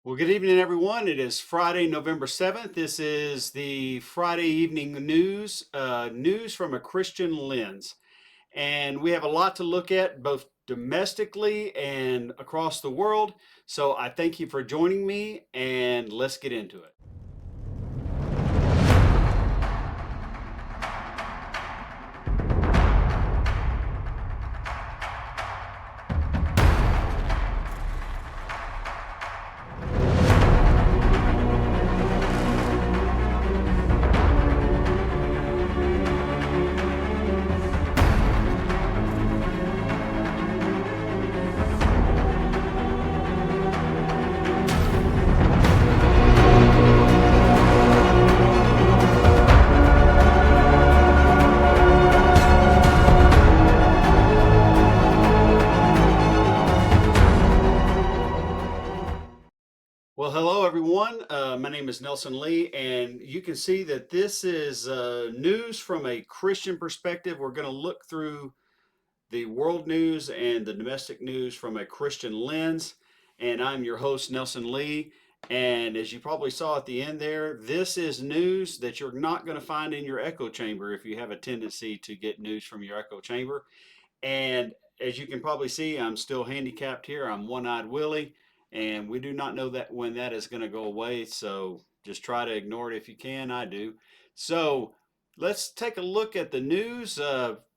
Well, good evening, everyone. It is Friday, November 7th. This is the Friday evening news from a Christian lens. And we have a lot to look at, both domestically and across the world. So I thank you for joining me, and let's get into it. Well, hello, everyone. My name is Nelson Lee, and you can see that this is news from a Christian perspective. We're going to look through the world news and the domestic news from a Christian lens. And I'm your host, Nelson Lee. And as you probably saw at the end there, this is news that you're not going to find in your echo chamber if you have a tendency to get news from your echo chamber. And as you can probably see, I'm still handicapped here. I'm one-eyed Willie, and we do not know that when that is going to go away. So just try to ignore it if you can. I do. So let's take a look at the news.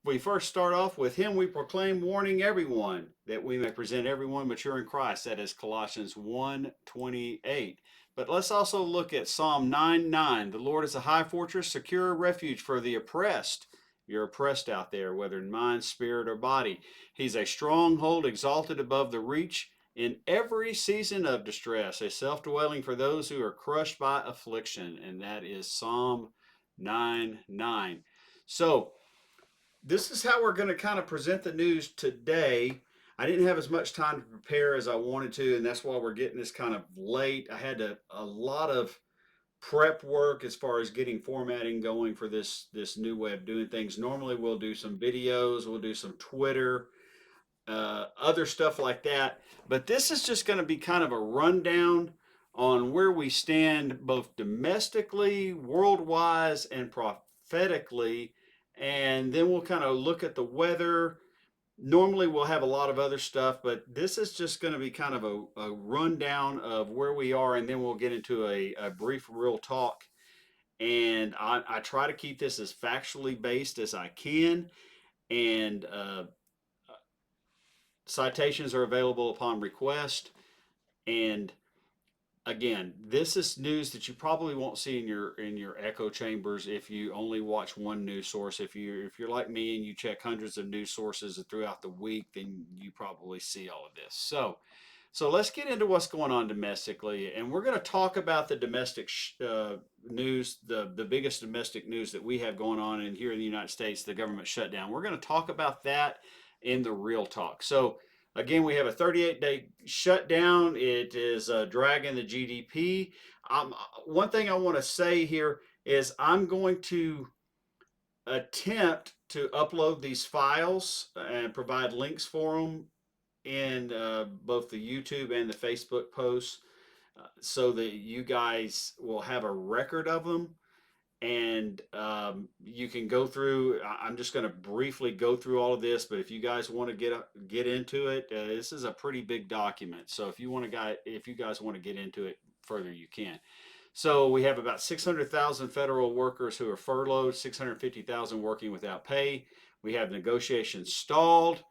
We first start off with him we proclaim, warning everyone that we may present everyone mature in Christ. That is Colossians 1:28. But let's also look at Psalm 9:9. The Lord is a high fortress, secure refuge for the oppressed. You're oppressed out there, whether in mind, spirit, or body. He's a stronghold exalted above the reach in every season of distress, a self dwelling for those who are crushed by affliction. And that is Psalm 9:9. So, this is how we're going to kind of present the news today. I didn't have as much time to prepare as I wanted to, and that's why we're getting this kind of late. I had a lot of prep work as far as getting formatting going for this new way of doing things. Normally, we'll do some videos, we'll do some Twitter, other stuff like that. But this is just going to be kind of a rundown on where we stand, both domestically, worldwide, and prophetically. And then we'll kind of look at the weather. Normally, we'll have a lot of other stuff, but this is just going to be kind of a rundown of where we are, and then we'll get into a brief real talk. And I try to keep this as factually based as I can, and citations are available upon request. And again, this is news that you probably won't see in your echo chambers if you only watch one news source. If you're like me and you check hundreds of news sources throughout the week, then you probably see all of this. So let's get into what's going on domestically, and we're going to talk about the domestic news, the biggest domestic news that we have going on in here in the United States, the government shutdown. We're going to talk about that in the real talk. So again, we have a 38-day shutdown. It is dragging the GDP. One thing I want to say here is I'm going to attempt to upload these files and provide links for them in both the YouTube and the Facebook posts so that you guys will have a record of them. And you can go through. I'm just going to briefly go through all of this, but if you guys want to get into it, this is a pretty big document. So if you guys want to get into it further, you can. So we have about 600,000 federal workers who are furloughed, 650,000 working without pay. We have negotiations stalled.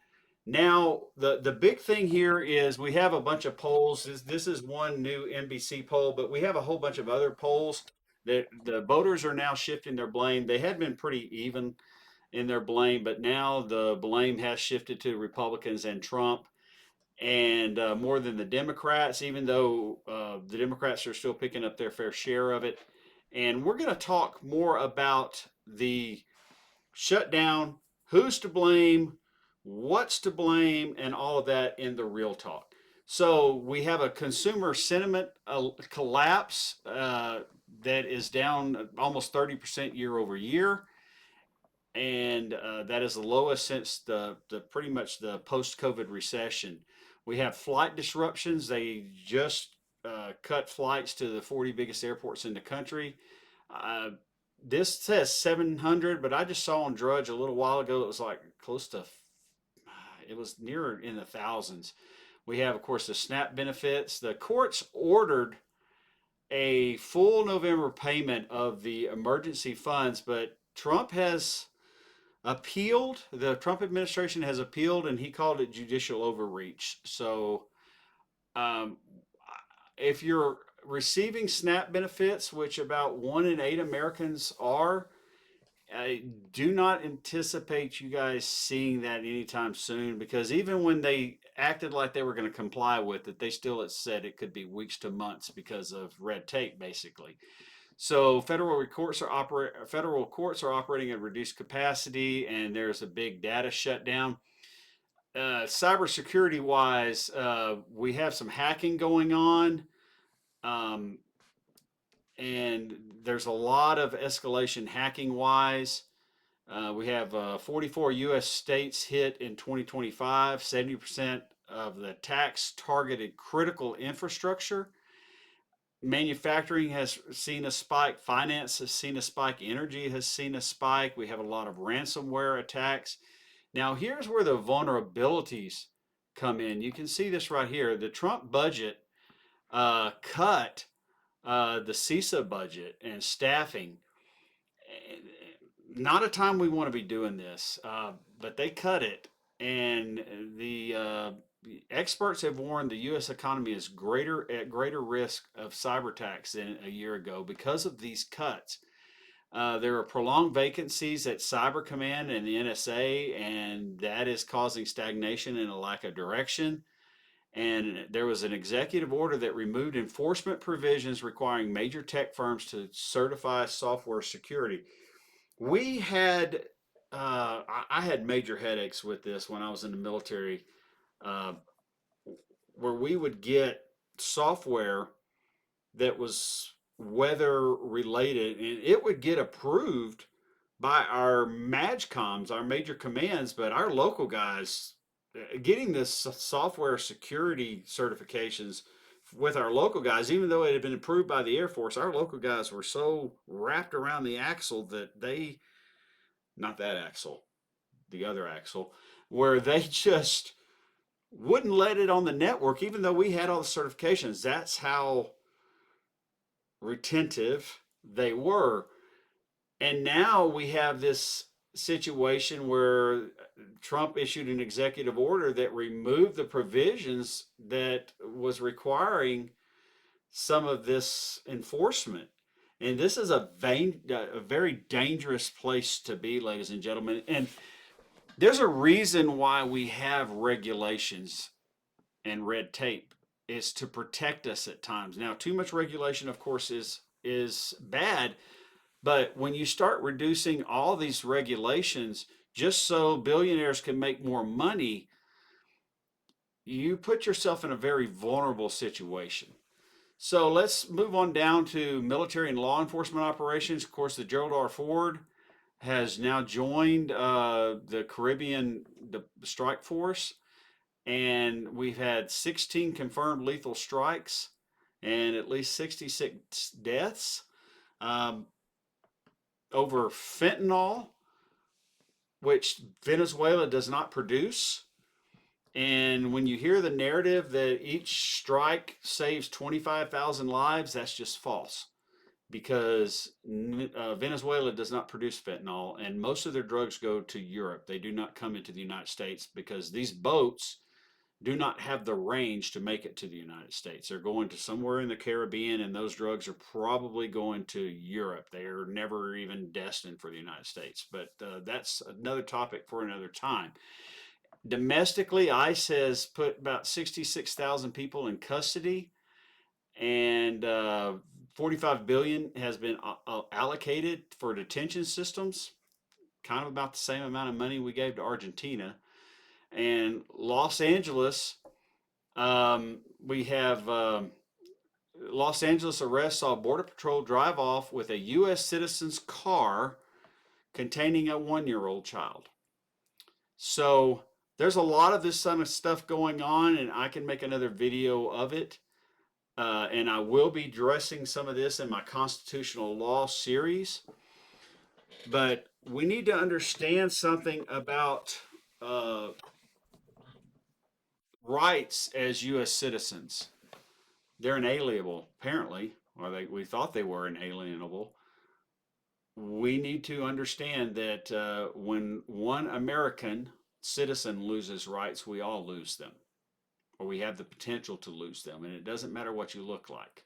Now, the big thing here is we have a bunch of polls. This is one new NBC poll, but we have a whole bunch of other polls that the voters are now shifting their blame. They had been pretty even in their blame, but now the blame has shifted to Republicans and Trump, and more than the Democrats, even though the Democrats are still picking up their fair share of it. And we're going to talk more about the shutdown, who's to blame, what's to blame, and all of that in the real talk. So we have a consumer sentiment collapse that is down almost 30% year over year, and that is the lowest since the pretty much the post-COVID recession. We have flight disruptions. They just cut flights to the 40 biggest airports in the country. Uh, this says 700, but I just saw on Drudge a little while ago it was like close to, it was nearer in the thousands. We have, of course, the SNAP benefits. The courts ordered a full November payment of the emergency funds, but Trump has appealed. The Trump administration has appealed, and he called it judicial overreach. So, um, if you're receiving SNAP benefits, which about 1 in 8 Americans are, I do not anticipate you guys seeing that anytime soon, because even when they acted like they were going to comply with it, they still had said it could be weeks to months because of red tape, basically. So federal courts are operating at reduced capacity, and there's a big data shutdown. Cybersecurity wise, we have some hacking going on, um, and there's a lot of escalation hacking wise. We have 44 U.S. states hit in 2025. 70% of the attacks targeted critical infrastructure. Manufacturing has seen a spike. Finance has seen a spike. Energy has seen a spike. We have a lot of ransomware attacks. Now, here's where the vulnerabilities come in. You can see this right here. The Trump budget cut the CISA budget and staffing. Not a time we want to be doing this, but they cut it. And the experts have warned the U.S. economy is at greater risk of cyber attacks than a year ago because of these cuts. There are prolonged vacancies at Cyber Command and the NSA, and that is causing stagnation and a lack of direction. And there was an executive order that removed enforcement provisions requiring major tech firms to certify software security. We had, I had major headaches with this when I was in the military, uh, where we would get software that was weather related, and it would get approved by our MAGCOMs, our major commands, but our local guys getting this software security certifications with our local guys, even though it had been approved by the Air Force, our local guys were so wrapped around the axle that they, not that axle, the other axle, where they just wouldn't let it on the network, even though we had all the certifications. That's how retentive they were. And now we have this situation where Trump issued an executive order that removed the provisions that was requiring some of this enforcement. And this is a very dangerous place to be, ladies and gentlemen. And there's a reason why we have regulations and red tape, is to protect us at times. Now, too much regulation, of course, is bad, but when you start reducing all these regulations just so billionaires can make more money, you put yourself in a very vulnerable situation. So let's move on down to military and law enforcement operations. Of course, the Gerald R. Ford has now joined the Caribbean Strike Force, and we've had 16 confirmed lethal strikes and at least 66 deaths. Um, Over fentanyl, which Venezuela does not produce. And when you hear the narrative that each strike saves 25,000 lives, that's just false, because Venezuela does not produce fentanyl, and most of their drugs go to Europe. They do not come into the United States because these boats do not have the range to make it to the United States. They're going to somewhere in the Caribbean, and those drugs are probably going to Europe. They are never even destined for the United States. But that's another topic for another time. Domestically, ICE has put about 66,000 people in custody, and 45 billion has been allocated for detention systems, kind of about the same amount of money we gave to Argentina. And Los Angeles, we have Los Angeles arrest saw Border Patrol drive off with a U.S. citizen's car containing a 1-year-old child. So there's a lot of this kind of stuff going on, and I can make another video of it. and I will be addressing some of this in my constitutional law series. But we need to understand something about uh, rights as U.S. citizens. They're inalienable, apparently, or we thought they were inalienable. We need to understand that when one American citizen loses rights, we all lose them, or we have the potential to lose them, and it doesn't matter what you look like.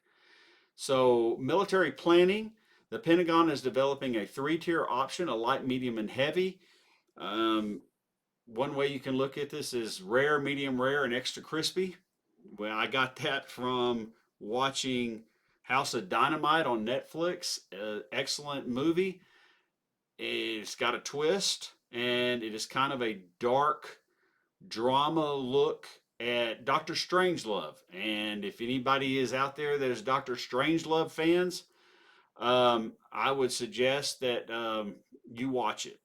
So, military planning, the Pentagon is developing a three-tier option: a light, medium, and heavy. Um, One way you can look at this is rare, medium rare, and extra crispy. Well, I got that from watching House of Dynamite on Netflix. Excellent movie. It's got a twist, and it is kind of a dark drama look at Doctor Strangelove. And if anybody is out there that is Doctor Strangelove fans, I would suggest that you watch it.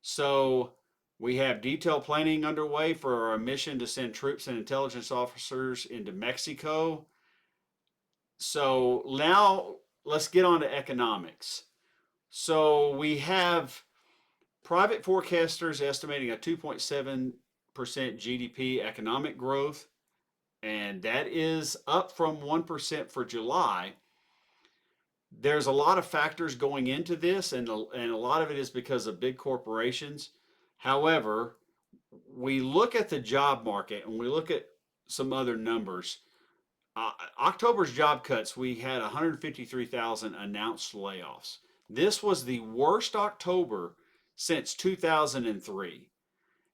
So we have detailed planning underway for our mission to send troops and intelligence officers into Mexico. So now let's get on to economics. So we have private forecasters estimating a 2.7% GDP economic growth, and that is up from 1% for July. There's a lot of factors going into this, and a lot of it is because of big corporations. However, we look at the job market and we look at some other numbers. October's job cuts, we had 153,000 announced layoffs. This was the worst October since 2003.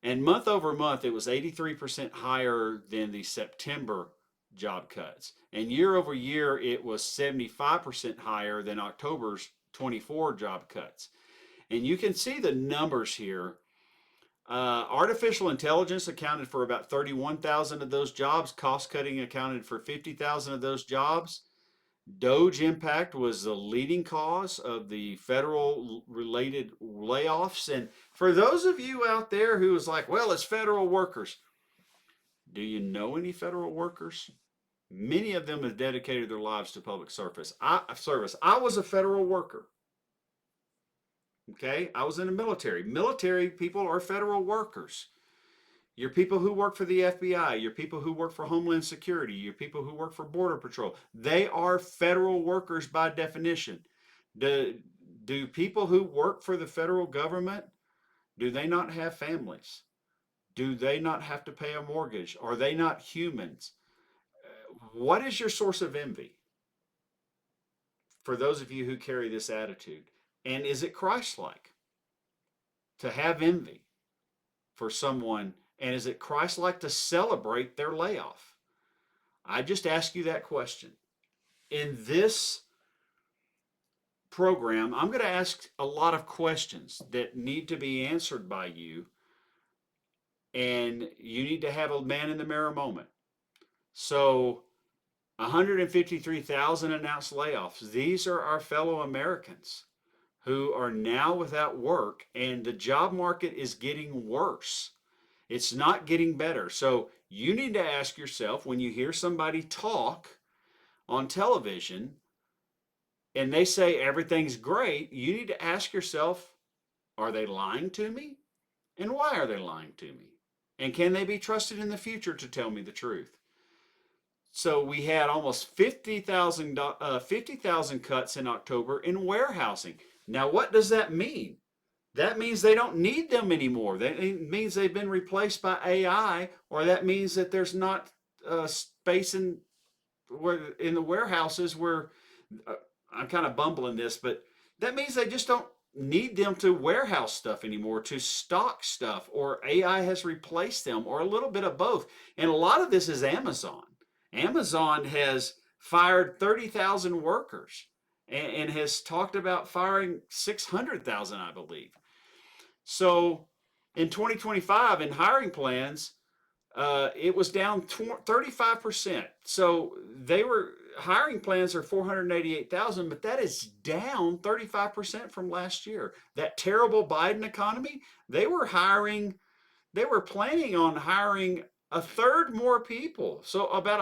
And month over month, it was 83% higher than the September job cuts. And year over year, it was 75% higher than October's 24 job cuts. And you can see the numbers here. Artificial intelligence accounted for about 31,000 of those jobs. Cost cutting accounted for 50,000 of those jobs. Doge impact was the leading cause of the federal related layoffs. And for those of you out there who is like, well, it's federal workers. Do you know any federal workers? Many of them have dedicated their lives to public service. I was a federal worker. Okay, I was in the military. Military people are federal workers. Your people who work for the FBI, your people who work for Homeland Security, your people who work for Border Patrol, they are federal workers by definition. Do people who work for the federal government, do they not have families? Do they not have to pay a mortgage? Are they not humans? What is your source of envy for those of you who carry this attitude? And is it Christ-like to have envy for someone? And is it Christ-like to celebrate their layoff? I just ask you that question. In this program, I'm going to ask a lot of questions that need to be answered by you, and you need to have a man in the mirror moment. So 153,000 announced layoffs. These are our fellow Americans who are now without work, and the job market is getting worse. It's not getting better. So you need to ask yourself, when you hear somebody talk on television and they say everything's great, you need to ask yourself, are they lying to me? And why are they lying to me? And can they be trusted in the future to tell me the truth? So we had almost 50,000 cuts in October in warehousing. Now, what does that mean? That means they don't need them anymore. That means they've been replaced by AI, or that means that there's not space in the warehouses where I'm kind of bumbling this, but that means they just don't need them to warehouse stuff anymore, to stock stuff, or AI has replaced them, or a little bit of both. And a lot of this is Amazon. Amazon has fired 30,000 workers and has talked about firing 600,000, I believe. So in 2025, in hiring plans, it was down 35%. So they were hiring plans are 488,000, but that is down 35% from last year. That terrible Biden economy, they were planning on hiring a third more people. So about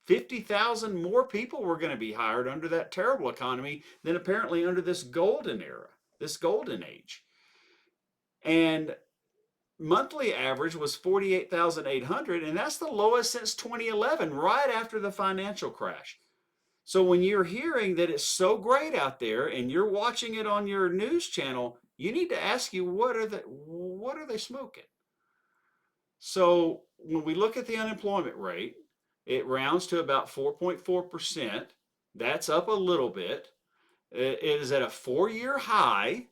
50,000 more people were going to be hired under that terrible economy than apparently under this golden era, this golden age. And monthly average was 48,800, and that's the lowest since 2011, right after the financial crash. So when you're hearing that it's so great out there and you're watching it on your news channel, you need to ask you, what are they smoking? So when we look at the unemployment rate, it rounds to about 4.4%. That's up a little bit. It is at a 4-year high.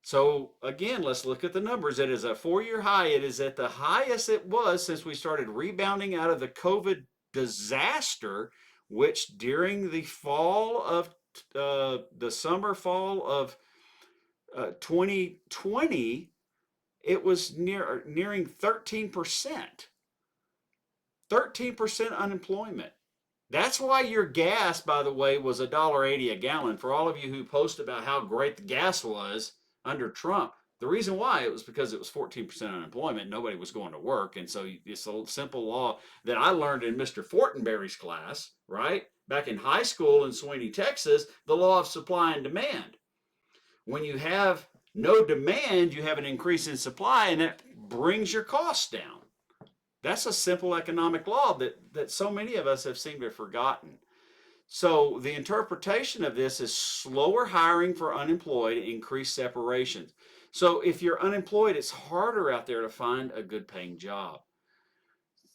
So again, let's look at the numbers. It is a 4-year high. It is at the highest it was since we started rebounding out of the COVID disaster, which during the fall of the summer fall of 2020, it was nearing 13%. 13% unemployment. That's why your gas, by the way, was $1.80 a gallon. For all of you who post about how great the gas was under Trump, the reason why it was because it was 14% unemployment. Nobody was going to work. And so it's a simple law that I learned in Mr. Fortenberry's class, right? Back in high school in Sweeney, Texas, the law of supply and demand. When you have no demand, you have an increase in supply, and that brings your costs down. That's a simple economic law that so many of us have seemed to have forgotten. So the interpretation of this is slower hiring for unemployed, increased separations. So if you're unemployed, it's harder out there to find a good paying job.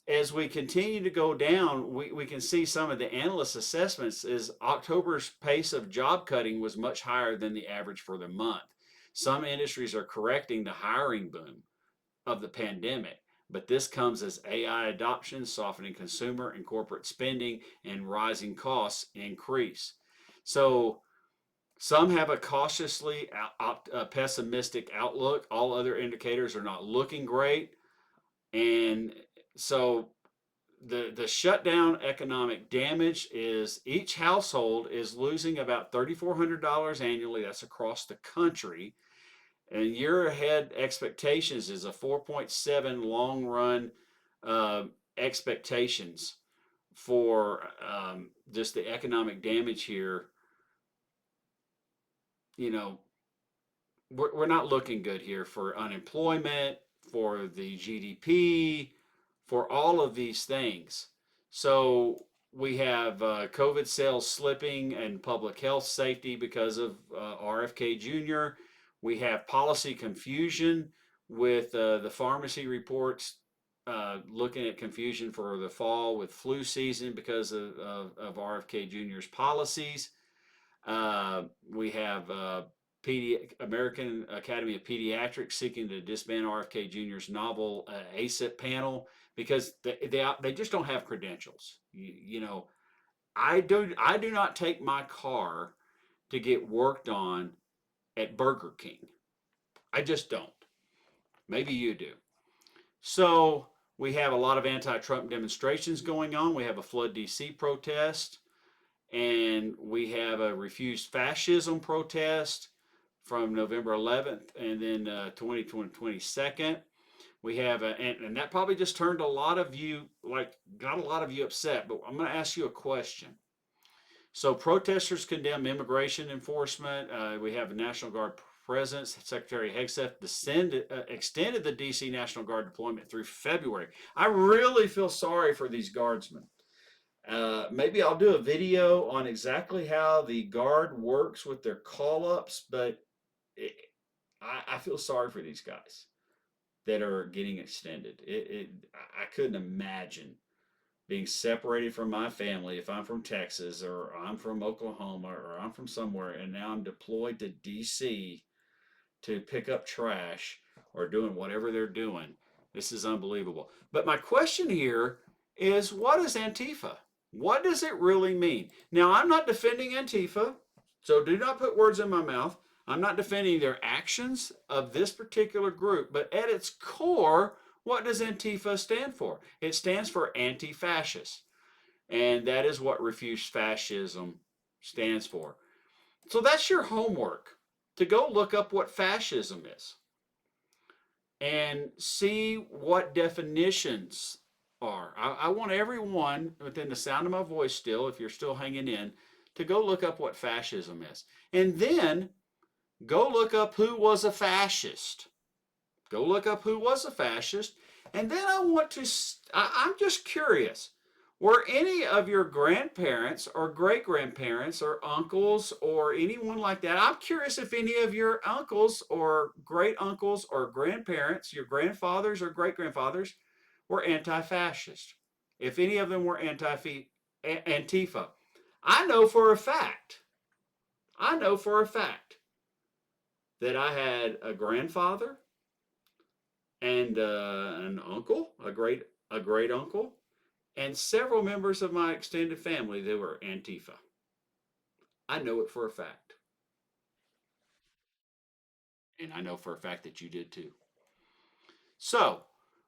As we continue to go down, we can see some of the analyst assessments is October's pace of job cutting was much higher than the average for the month. Some industries are correcting the hiring boom of the pandemic, but this comes as AI adoption, softening consumer and corporate spending, and rising costs increase. So some have a cautiously pessimistic outlook. All other indicators are not looking great. And so the shutdown economic damage is each household is losing about $3,400 annually. That's across the country. And year ahead expectations is a 4.7 long run expectations for just the economic damage here. You know, we're not looking good here for unemployment, for the GDP, for all of these things. So we have COVID sales slipping and public health safety because of RFK Jr. We have policy confusion with the pharmacy reports looking at confusion for the fall with flu season because of RFK Jr.'s policies. We have American Academy of Pediatrics seeking to disband RFK Jr.'s novel ACIP panel because they just don't have credentials. You know, I do not take my car to get worked on at Burger King. I just don't. Maybe you do. So we have a lot of anti-Trump demonstrations going on. We have a Flood DC protest, and we have a Refused Fascism protest from November 11th and then 22nd. We have, and that probably just turned a lot of you, got a lot of you upset, but I'm going to ask you a question. So protesters condemn immigration enforcement. We have a National Guard presence. Secretary Hegseth extended the DC National Guard deployment through February. I really feel sorry for these guardsmen. Maybe I'll do a video on exactly how the Guard works with their call-ups, but I feel sorry for these guys that are getting extended. I couldn't imagine being separated from my family if I'm from Texas or I'm from Oklahoma or I'm from somewhere and now I'm deployed to DC to pick up trash or doing whatever they're doing. This is unbelievable. But my question here is, what is Antifa? What does it really mean? Now, I'm not defending Antifa, so do not put words in my mouth. I'm not defending their actions of this particular group, but at its core, what does Antifa stand for? It stands for anti-fascist, and that is what Refused Fascism stands for. So that's your homework, to go look up what fascism is and see what definitions are. I want everyone within the sound of my voice still, if you're still hanging in, to go look up what fascism is. And then go look up who was a fascist. Go look up who was a fascist. And then I want to, I'm just curious. Were any of your grandparents or great grandparents or uncles or anyone like that? I'm curious if any of your uncles or great uncles or grandparents, your grandfathers or great grandfathers, were anti fascist. If any of them were Antifa. I know for a fact, I know for a fact that I had a grandfather and an uncle, a great uncle, and several members of my extended family that were Antifa. I know it for a fact, and I know for a fact that you did too. So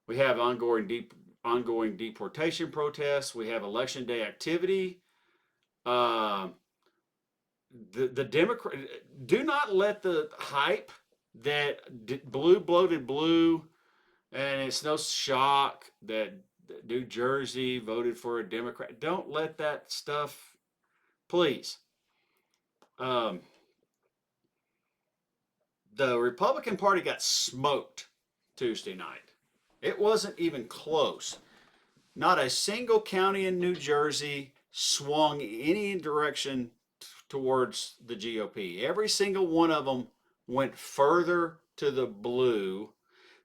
we have ongoing deportation protests. We have election day activity. Uh, the Democrat, do not let the hype that blue bloated blue, and it's no shock that New Jersey voted for a Democrat. Don't let that stuff, please. Um, the Republican Party got smoked Tuesday night. It wasn't even close. Not a single county in New Jersey swung any direction towards the GOP. Every single one of them went further to the blue.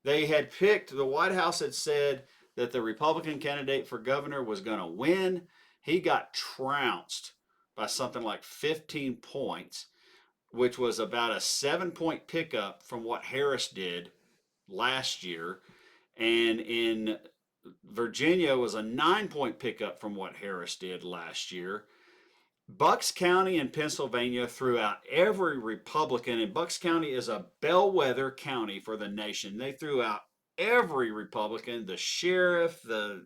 They had picked, the White House had said that the Republican candidate for governor was going to win. He got trounced by something like 15 points, which was about a 7 point pickup from what Harris did last year. And in Virginia was a 9 point pickup from what Harris did last year. Bucks County in Pennsylvania threw out every Republican, and Bucks County is a bellwether county for the nation. They threw out every Republican, the sheriff, the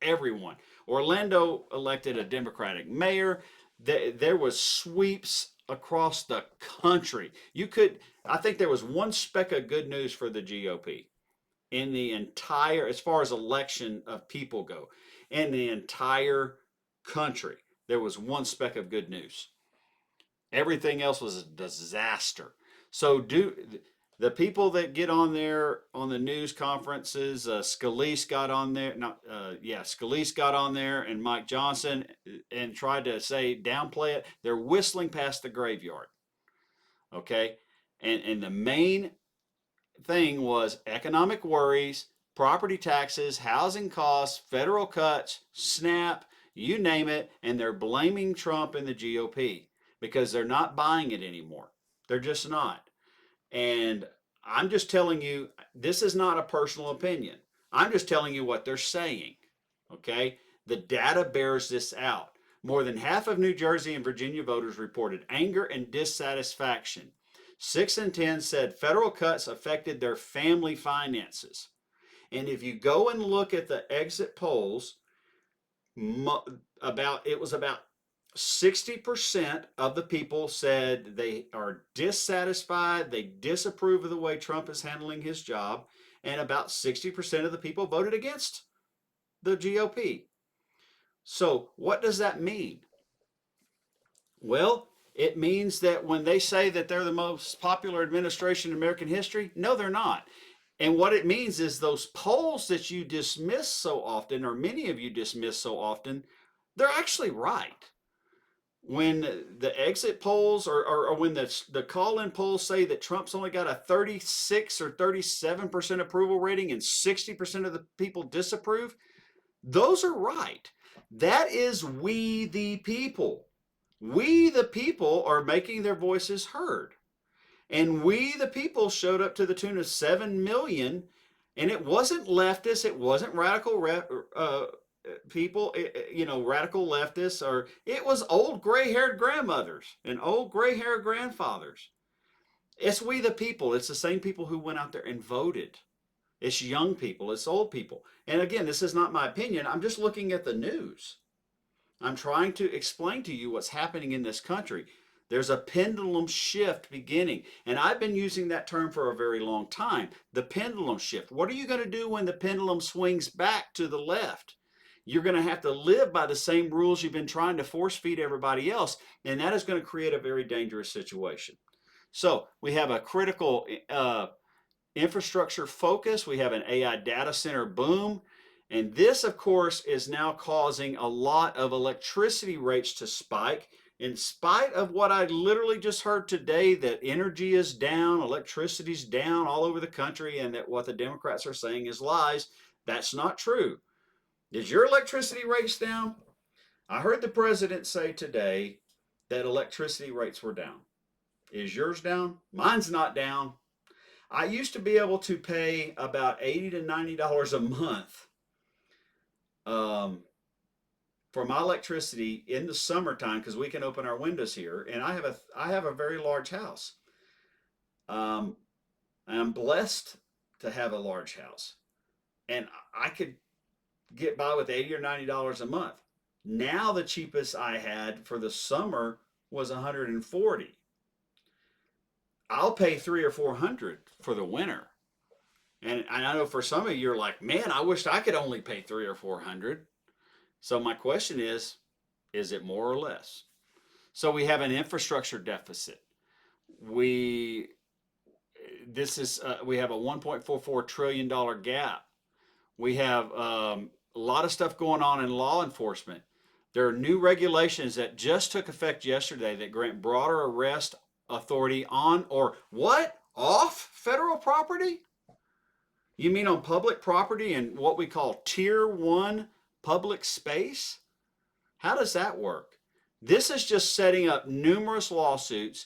everyone. Orlando elected a Democratic mayor. There was sweeps across the country. I think there was one speck of good news for the GOP in the entire, as far as election of people go, in the entire country. There was one speck of good news. Everything else was a disaster. So do the people that get on there on the news conferences, Scalise got on there, Scalise got on there, and Mike Johnson, and tried to say downplay it. They're whistling past the graveyard. Okay, and the main thing was economic worries, property taxes, housing costs, federal cuts, SNAP, you name it, and they're blaming Trump and the GOP because they're not buying it anymore. They're just not. And I'm just telling you, this is not a personal opinion. I'm just telling you what they're saying. Okay? The data bears this out. More than half of New Jersey and Virginia voters reported anger and dissatisfaction. 6 in 10 said federal cuts affected their family finances. And if you go and look at the exit polls, it was about 60% of the people said they are dissatisfied, they disapprove of the way Trump is handling his job, and about 60% of the people voted against the GOP. So, what does that mean? Well, it means that when they say that they're the most popular administration in American history, no, they're not. And what it means is those polls that you dismiss so often, or many of you dismiss so often, they're actually right. When the exit polls or when the call-in polls say that Trump's only got a 36 or 37% approval rating and 60% of the people disapprove, those are right. That is we the people. We the people are making their voices heard. And we the people showed up to the tune of 7 million, and it wasn't leftists, it wasn't radical people, radical leftists, or it was old gray-haired grandmothers and old gray-haired grandfathers. It's we the people. It's the same people who went out there and voted. It's young people, it's old people. And again, this is not my opinion. I'm just looking at the news. I'm trying to explain to you what's happening in this country. There's a pendulum shift beginning. And I've been using that term for a very long time. The pendulum shift. What are you going to do when the pendulum swings back to the left? You're going to have to live by the same rules you've been trying to force feed everybody else. And that is going to create a very dangerous situation. So we have a critical infrastructure focus. We have an AI data center boom. And this, of course, is now causing a lot of electricity rates to spike. In spite of what I literally just heard today, that energy is down, electricity's down all over the country, and that what the Democrats are saying is lies, that's not true. Is your electricity rates down? I heard the president say today that electricity rates were down. Is yours down? Mine's not down. I used to be able to pay about $80 to $90 a month for my electricity in the summertime because we can open our windows here, and I have a very large house. I'm blessed to have a large house, and I could get by with $80 or $90 a month. Now the cheapest I had for the summer was $140. I'll pay $300 or $400 for the winter. And I know for some of you, you're like, man, I wish I could only pay $300 or $400. So my question is it more or less? So we have an infrastructure deficit. We have a $1.44 trillion gap. We have a lot of stuff going on in law enforcement. There are new regulations that just took effect yesterday that grant broader arrest authority on or what? Off federal property? You mean on public property in what we call tier 1 public space? How does that work? This is just setting up numerous lawsuits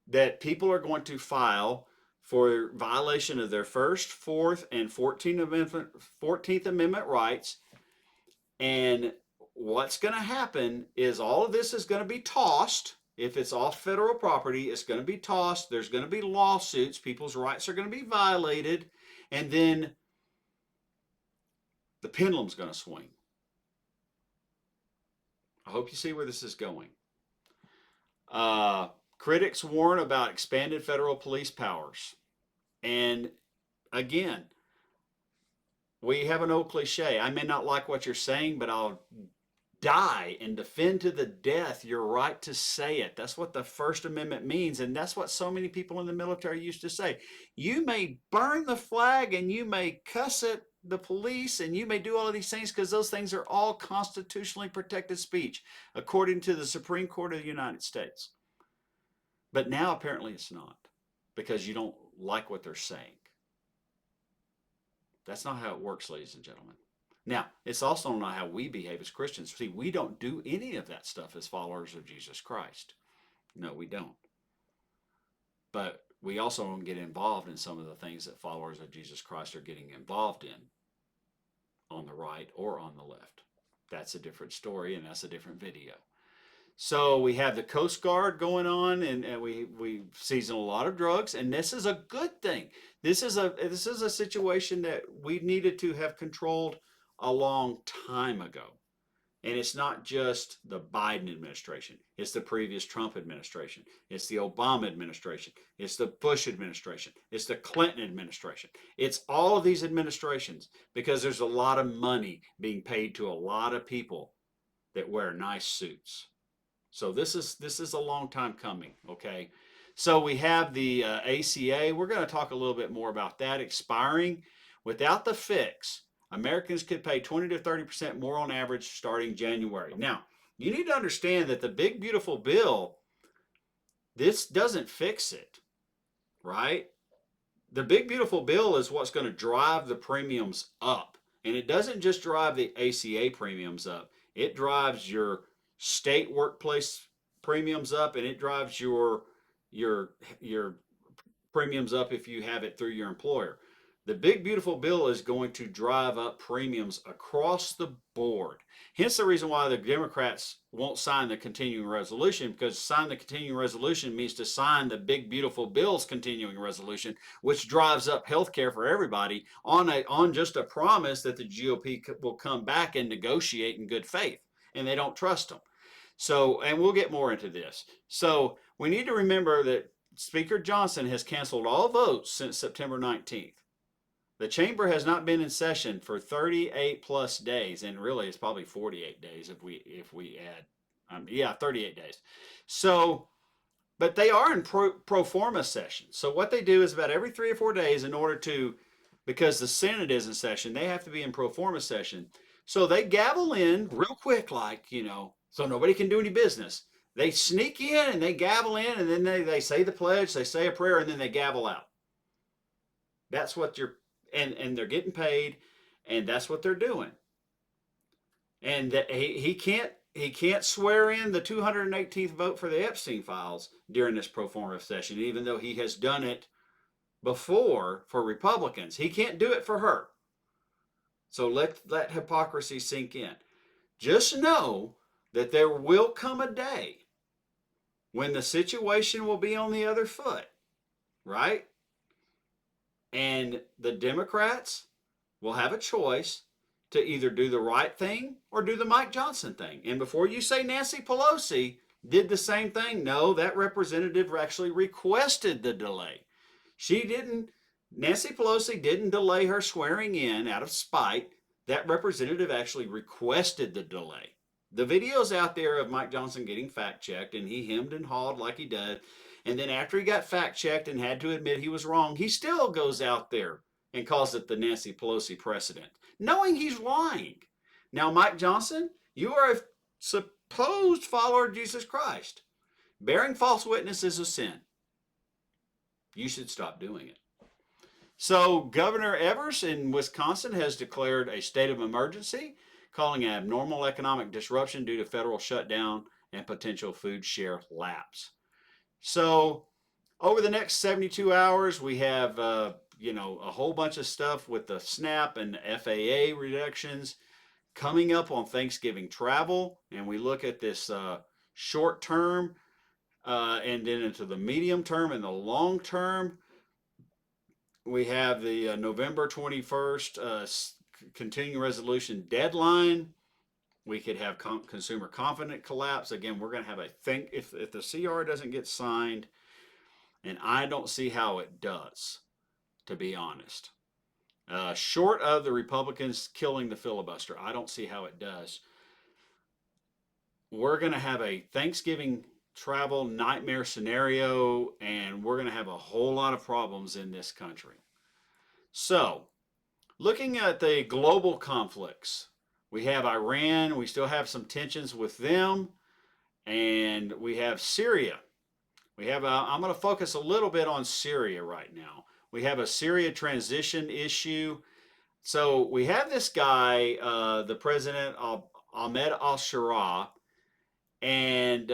that people are going to file for violation of their First, Fourth, and 14th Amendment rights. And what's going to happen is all of this is going to be tossed. If it's off federal property, it's going to be tossed. There's going to be lawsuits. People's rights are going to be violated. And then the pendulum's going to swing. I hope you see where this is going. Critics warn about expanded federal police powers. And again, we have an old cliche. I may not like what you're saying, but I'll die and defend to the death your right to say it. That's what the First Amendment means. And that's what so many people in the military used to say. You may burn the flag and you may cuss at the police and you may do all of these things because those things are all constitutionally protected speech, according to the Supreme Court of the United States. But now apparently it's not, because you don't like what they're saying. That's not how it works, ladies and gentlemen. Now, it's also not how we behave as Christians. See, we don't do any of that stuff as followers of Jesus Christ. No, we don't. But we also don't get involved in some of the things that followers of Jesus Christ are getting involved in on the right or on the left. That's a different story, and that's a different video. So we have the Coast Guard going on, and we season a lot of drugs, and this is a good thing. This is a situation that we needed to have controlled a long time ago. And it's not just the Biden administration. It's the previous Trump administration. It's the Obama administration. It's the Bush administration. It's the Clinton administration. It's all of these administrations, because there's a lot of money being paid to a lot of people that wear nice suits. So this is a long time coming, okay? So we have the ACA. We're going to talk a little bit more about that expiring. Without the fix, Americans could pay 20 to 30% more on average starting January. Now, you need to understand that the big, beautiful bill, this doesn't fix it, right? The big, beautiful bill is what's going to drive the premiums up. And it doesn't just drive the ACA premiums up. It drives your state workplace premiums up, and it drives your premiums up if you have it through your employer. The big, beautiful bill is going to drive up premiums across the board. Hence the reason why the Democrats won't sign the continuing resolution, because sign the continuing resolution means to sign the big, beautiful bill's continuing resolution, which drives up health care for everybody on just a promise that the GOP will come back and negotiate in good faith, and they don't trust them. So, and we'll get more into this. So, we need to remember that Speaker Johnson has canceled all votes since September 19th. The chamber has not been in session for 38 plus days, and really it's probably 48 days if we add, yeah, 38 days. So, but they are in pro forma session. So what they do is about every 3 or 4 days, in order to, because the Senate is in session, they have to be in pro forma session. So they gavel in real quick, so nobody can do any business. They sneak in and they gavel in, and then they say the pledge, they say a prayer, and then they gavel out. That's what you're, and they're getting paid, and that's what they're doing. And that he can't swear in the 218th vote for the Epstein files during this pro forma session, even though he has done it before for Republicans. He can't do it for her. So let hypocrisy sink in. Just know that there will come a day when the situation will be on the other foot, right? And the Democrats will have a choice to either do the right thing or do the Mike Johnson thing. And before you say Nancy Pelosi did the same thing, no, that representative actually requested the delay. She didn't, Nancy Pelosi didn't delay her swearing in out of spite. That representative actually requested the delay. The video's out there of Mike Johnson getting fact checked, and he hemmed and hawed like he does. And then after he got fact checked and had to admit he was wrong, he still goes out there and calls it the Nancy Pelosi precedent, knowing he's lying. Now, Mike Johnson, you are a supposed follower of Jesus Christ. Bearing false witness is a sin. You should stop doing it. So, Governor Evers in Wisconsin has declared a state of emergency, calling an abnormal economic disruption due to federal shutdown and potential food share lapse. So, over the next 72 hours, we have a whole bunch of stuff with the SNAP and FAA reductions coming up on Thanksgiving travel, and we look at this short term and then into the medium term and the long term. We have the November 21st continuing resolution deadline. We could have consumer confidence collapse. Again, we're going to have a think if the CR doesn't get signed, and I don't see how it does, to be honest. Short of the Republicans killing the filibuster, I don't see how it does. We're going to have a Thanksgiving travel nightmare scenario, and we're going to have a whole lot of problems in this country. So, looking at the global conflicts, we have Iran, we still have some tensions with them, and we have Syria. I'm going to focus a little bit on Syria right now. We have a Syria transition issue. So we have this guy, the president, Ahmed al-Shara, and,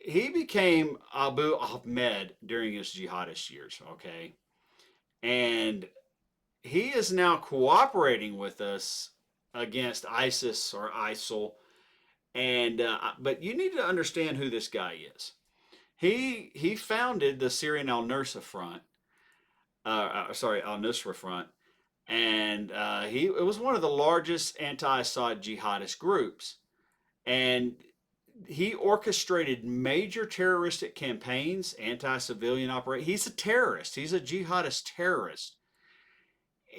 he became Abu Ahmed during his jihadist years, okay? And he is now cooperating with us against ISIS or ISIL. And but you need to understand who this guy is. He founded the Syrian al-Nusra Front, al-Nusra Front, and it was one of the largest anti-Assad jihadist groups, and he orchestrated major terroristic campaigns, anti-civilian operations. He's a terrorist. He's a jihadist terrorist,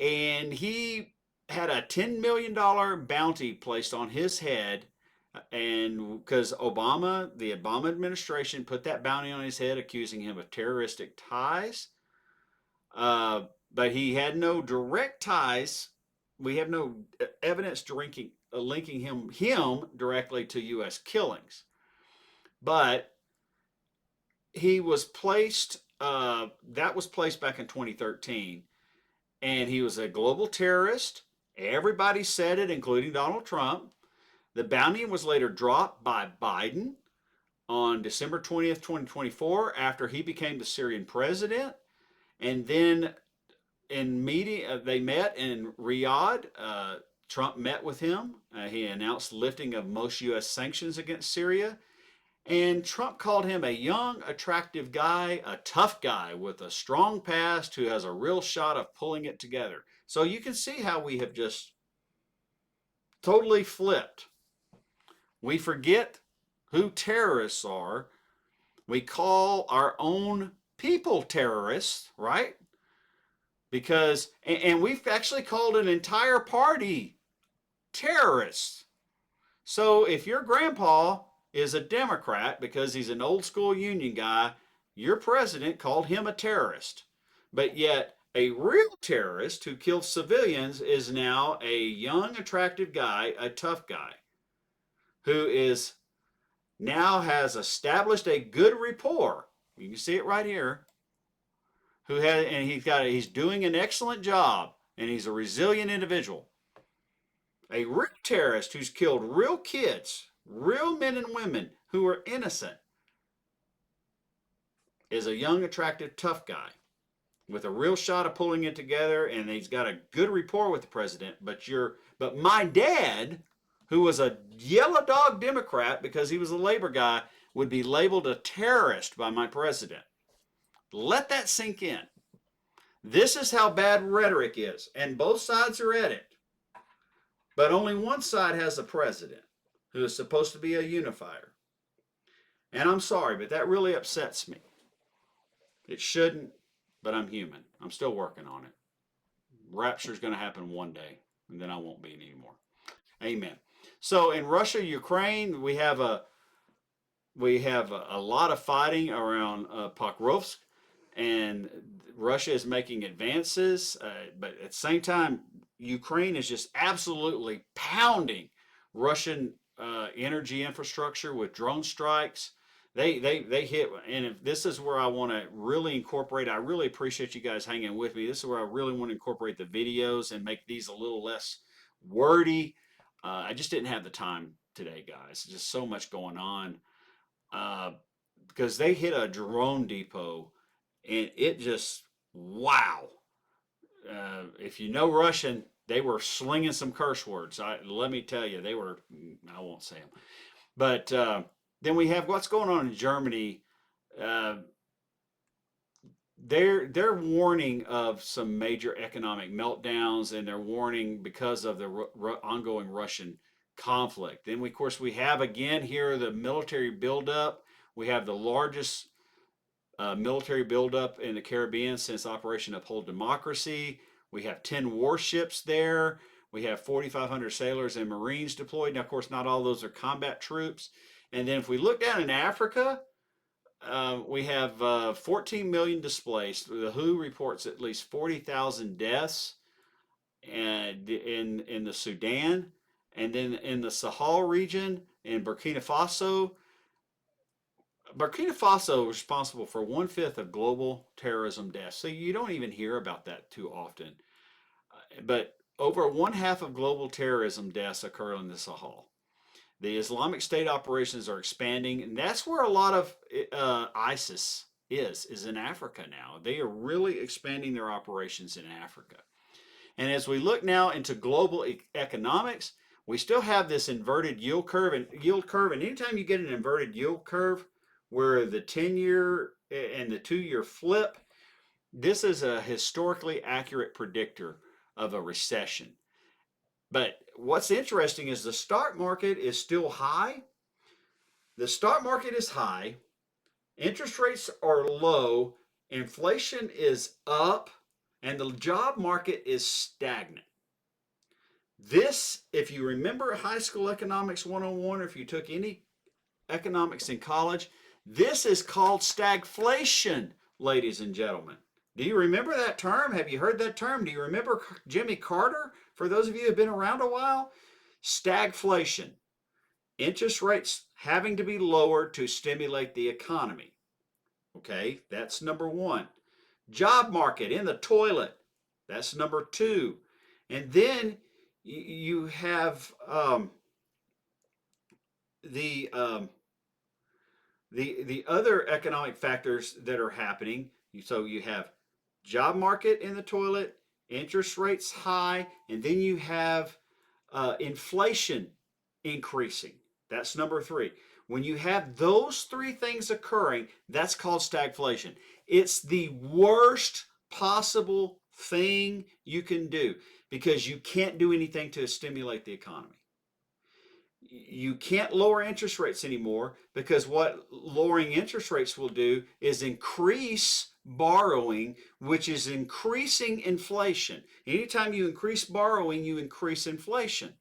and he had a $10 million bounty placed on his head. And because the Obama administration put that bounty on his head, accusing him of terroristic ties, but he had no direct ties. We have no evidence linking him directly to U.S. killings. But he was placed. That was placed back in 2013, and he was a global terrorist. Everybody said it, including Donald Trump. The bounty was later dropped by Biden on December 20th, 2024, after he became the Syrian president. And then they met in Riyadh. Trump met with him. He announced lifting of most U.S. sanctions against Syria. And Trump called him a young, attractive guy, a tough guy with a strong past who has a real shot of pulling it together. So you can see how we have just totally flipped. We forget who terrorists are. We call our own people terrorists, right? And we've actually called an entire party terrorists. So if your grandpa is a Democrat because he's an old school Union guy, your president called him a terrorist. But yet, a real terrorist who kills civilians is now a young, attractive guy, a tough guy, who is now has established a good rapport. You can see it right here. And he's doing an excellent job, and he's a resilient individual. A real terrorist who's killed real kids, real men and women who are innocent, is a young, attractive, tough guy with a real shot of pulling it together, and he's got a good rapport with the president. But my dad, who was a yellow dog Democrat because he was a labor guy, would be labeled a terrorist by my president. Let that sink in. This is how bad rhetoric is, and both sides are at it. But only one side has a president who is supposed to be a unifier. And I'm sorry, but that really upsets me. It shouldn't, but I'm human. I'm still working on it. Rapture's going to happen one day, and then I won't be anymore. Amen. So in Russia, Ukraine, we have a lot of fighting around Pokrovsk, and Russia is making advances, but at the same time, Ukraine is just absolutely pounding Russian energy infrastructure with drone strikes. They hit, and if this is where I want to really incorporate, I really appreciate you guys hanging with me. This is where I really want to incorporate the videos and make these a little less wordy. I just didn't have the time today, guys. Just so much going on. Because they hit a drone depot, and it just, wow. If you know Russian, they were slinging some curse words. Let me tell you, they were, I won't say them. But then we have what's going on in Germany. Uh, they're warning of some major economic meltdowns, and they're warning because of the ongoing Russian conflict. Then, of course, we have again here the military buildup. We have the largest military buildup in the Caribbean since Operation Uphold Democracy. We have 10 warships there. We have 4,500 sailors and Marines deployed. Now, of course, not all those are combat troops. And then if we look down in Africa, we have 14 million displaced. The WHO reports at least 40,000 deaths in the Sudan. And then in the Sahel region, in Burkina Faso is responsible for 1/5 of global terrorism deaths. So you don't even hear about that too often. But over 1/2 of global terrorism deaths occur in the Sahel. The Islamic State operations are expanding, and that's where a lot of ISIS is in Africa now. They are really expanding their operations in Africa. And as we look now into global economics, we still have this inverted yield curve. And anytime you get an inverted yield curve where the 10-year and the 2-year flip, this is a historically accurate predictor of a recession. But what's interesting is the stock market is still high. The stock market is high. Interest rates are low. Inflation is up. And the job market is stagnant. This, if you remember high school economics 101, or if you took any economics in college, this is called stagflation, ladies and gentlemen. Do you remember that term? Have you heard that term? Do you remember Jimmy Carter? For those of you who have been around a while, stagflation. Interest rates having to be lowered to stimulate the economy. Okay, that's number one. Job market in the toilet. That's number two. And then you have the other economic factors that are happening. So you have job market in the toilet, interest rates high, and then you have inflation increasing. That's number three. When you have those three things occurring, that's called stagflation. It's the worst possible thing you can do because you can't do anything to stimulate the economy. you can't lower interest rates anymore, because what lowering interest rates will do is increase borrowing, which is increasing inflation. Anytime you increase borrowing, you increase inflation.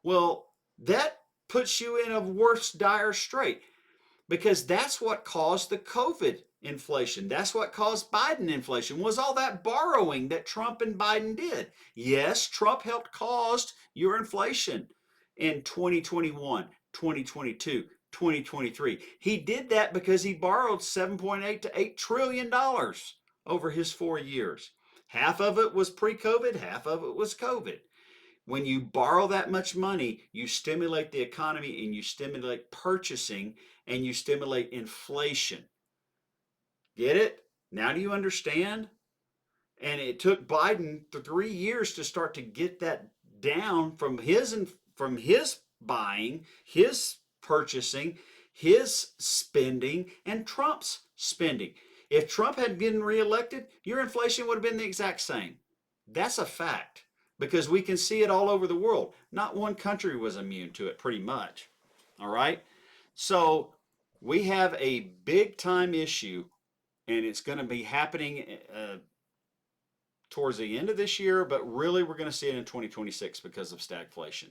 Well, that puts you in a worse dire strait, because that's what caused the COVID inflation. That's what caused Biden inflation, was all that borrowing that Trump and Biden did. Yes, Trump helped cause your inflation in 2021, 2022, 2023. He did that because he borrowed 7.8 to 8 trillion dollars over his 4 years. Half of it was pre-COVID, half of it was COVID. When you borrow that much money, you stimulate the economy and you stimulate purchasing and you stimulate inflation. Get it? Now do you understand? And it took Biden 3 years to start to get that down from his buying, his purchasing, his spending, and Trump's spending. If Trump had been reelected, your inflation would have been the exact same. That's a fact, because we can see it all over the world. Not one country was immune to it, pretty much. All right? So we have a big time issue, and it's going to be happening towards the end of this year, but really we're going to see it in 2026 because of stagflation,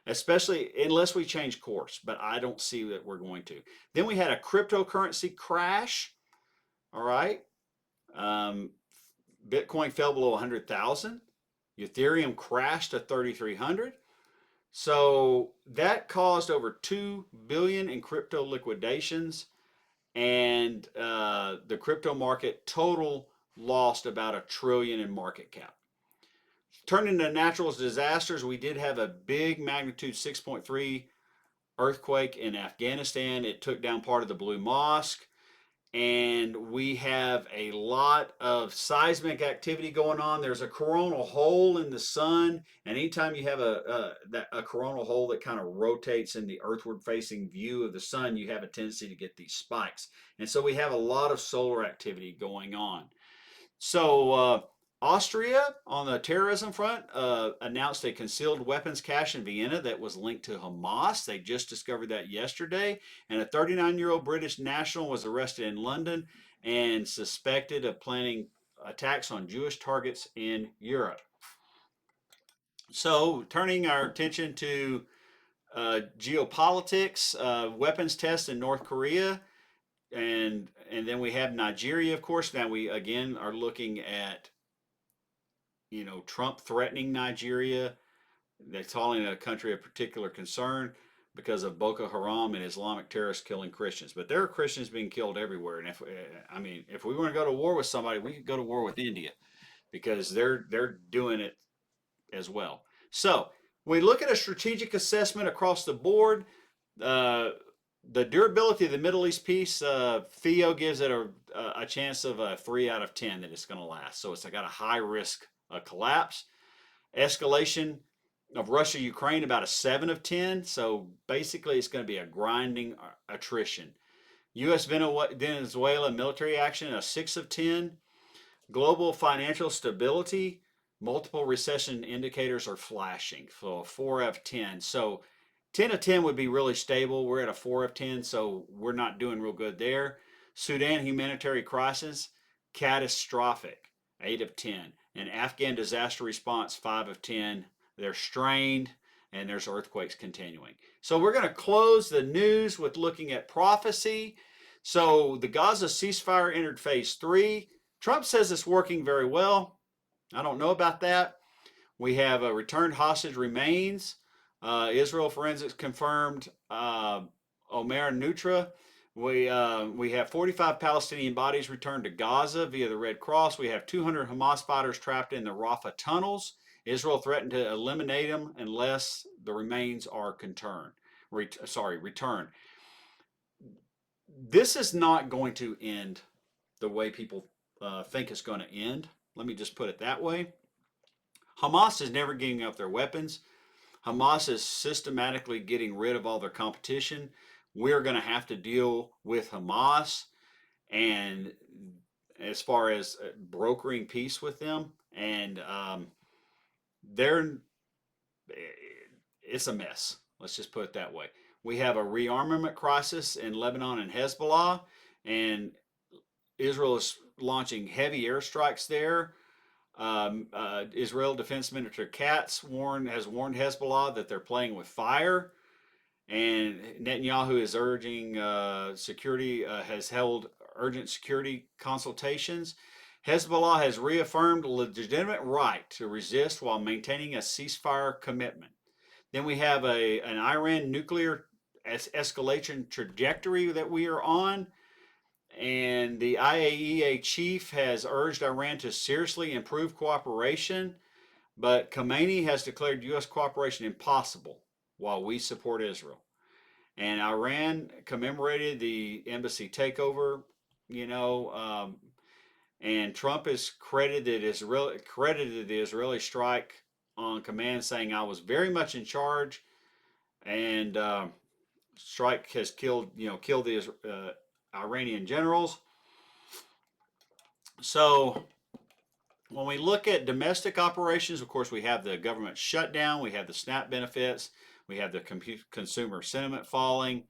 especially unless we change course. But I don't see that we're going to. Then we had a cryptocurrency crash. All right. Um, Bitcoin fell below 100,000. Ethereum crashed to 3,300. So that caused over 2 billion in crypto liquidations, and the crypto market total lost about a trillion in market cap. Turning to natural disasters, we did have a big magnitude 6.3 earthquake in Afghanistan. It took down part of the Blue Mosque. And we have a lot of seismic activity going on. There's a coronal hole in the sun, and anytime you have a coronal hole that kind of rotates in the earthward facing view of the sun, you have a tendency to get these spikes. And so we have a lot of solar activity going on. So Austria, on the terrorism front, announced a concealed weapons cache in Vienna that was linked to Hamas. They just discovered that yesterday. And a 39-year-old British national was arrested in London and suspected of planning attacks on Jewish targets in Europe. So, turning our attention to geopolitics, weapons tests in North Korea, and then we have Nigeria, of course. Now we again are looking at, Trump threatening Nigeria. They're calling it a country of particular concern because of Boko Haram and Islamic terrorists killing Christians. But there are Christians being killed everywhere. And if we want to go to war with somebody, we could go to war with India, because they're doing it as well. So we look at a strategic assessment across the board. Uh, the durability of the Middle East peace, Theo gives it a chance of a 3 out of 10 that it's going to last. So it's got a high risk collapse. Escalation of Russia Ukraine, about a 7 of 10. So basically, it's going to be a grinding attrition. U.S. Venezuela military action, a 6 of 10. Global financial stability, multiple recession indicators are flashing. So a 4 of 10. So 10 of 10 would be really stable. We're at a 4 of 10, so we're not doing real good there. Sudan humanitarian crisis, catastrophic, 8 of 10. And Afghan disaster response, 5 of 10. They're strained, and there's earthquakes continuing. So we're going to close the news with looking at prophecy. So the Gaza ceasefire entered phase 3. Trump says it's working very well. I don't know about that. We have a returned hostage remains. Israel forensics confirmed Omer Nutra. We have 45 Palestinian bodies returned to Gaza via the Red Cross. We have 200 Hamas fighters trapped in the Rafah tunnels. Israel threatened to eliminate them unless the remains are returned. This is not going to end the way people think it's going to end. Let me just put it that way. Hamas is never giving up their weapons. Hamas is systematically getting rid of all their competition. We're going to have to deal with Hamas, and as far as brokering peace with them, and they're it's a mess. Let's just put it that way. We have a rearmament crisis in Lebanon and Hezbollah, and Israel is launching heavy airstrikes there. Israel Defense Minister Katz has warned Hezbollah that they're playing with fire, and Netanyahu is urging has held urgent security consultations. Hezbollah has reaffirmed a legitimate right to resist while maintaining a ceasefire commitment. Then we have an Iran nuclear escalation trajectory that we are on. And the IAEA chief has urged Iran to seriously improve cooperation, but Khamenei has declared U.S. cooperation impossible while we support Israel. And Iran commemorated the embassy takeover, you know, and Trump has credited the Israeli strike on command, saying I was very much in charge, and strike has killed the Iranian generals. So when we look at domestic operations, of course, we have the government shutdown, we have the SNAP benefits, we have the consumer sentiment falling,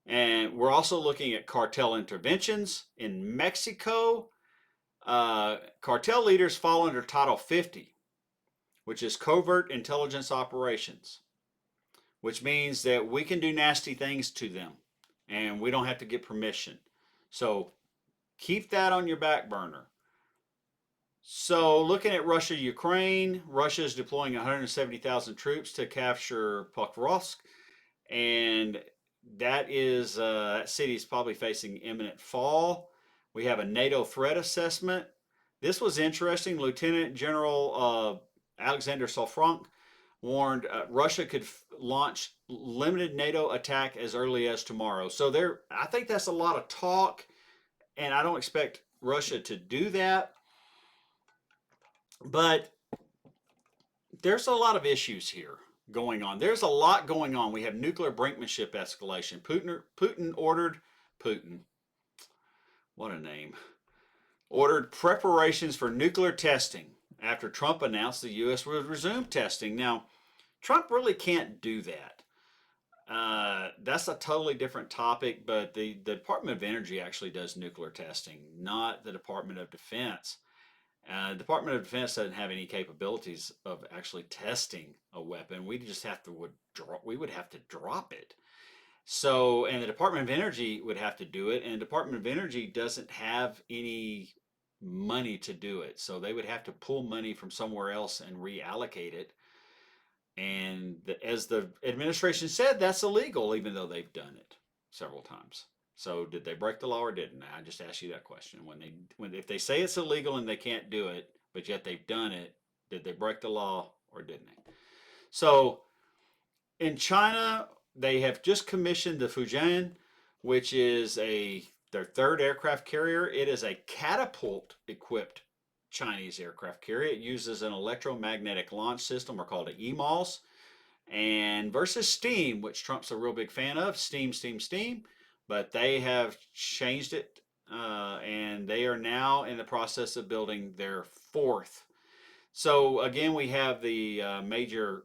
and we're also looking at cartel interventions in Mexico. Cartel leaders fall under Title 50, which is covert intelligence operations, which means that we can do nasty things to them and we don't have to get permission. So keep that on your back burner. So looking at Russia, Ukraine, Russia is deploying 170,000 troops to capture Pokrovsk, and that city is probably facing imminent fall. We have a NATO threat assessment. This was interesting. Lieutenant General Alexander Solfranc warned Russia could launch limited NATO attack as early as tomorrow. So I think that's a lot of talk, and I don't expect Russia to do that. But there's a lot of issues here going on. There's a lot going on. We have nuclear brinkmanship escalation. Putin ordered Putin. What a name. Ordered preparations for nuclear testing after Trump announced the U.S. would resume testing. Now, Trump really can't do that. That's a totally different topic, but the Department of Energy actually does nuclear testing, not the Department of Defense. The Department of Defense doesn't have any capabilities of actually testing a weapon. We just would have to drop it. So, and the Department of Energy would have to do it, and the Department of Energy doesn't have any money to do it. So they would have to pull money from somewhere else and reallocate it. And as the administration said, that's illegal, even though they've done it several times. So did they break the law or didn't? I just asked you that question. If they say it's illegal and they can't do it, but yet they've done it, did they break the law or didn't they? So in China, they have just commissioned the Fujian, which is their third aircraft carrier. It is a catapult-equipped Chinese aircraft carrier. It uses an electromagnetic launch system, or called an EMALS, and versus Steam, which Trump's a real big fan of, Steam. But they have changed it, and they are now in the process of building their fourth. So again, we have the major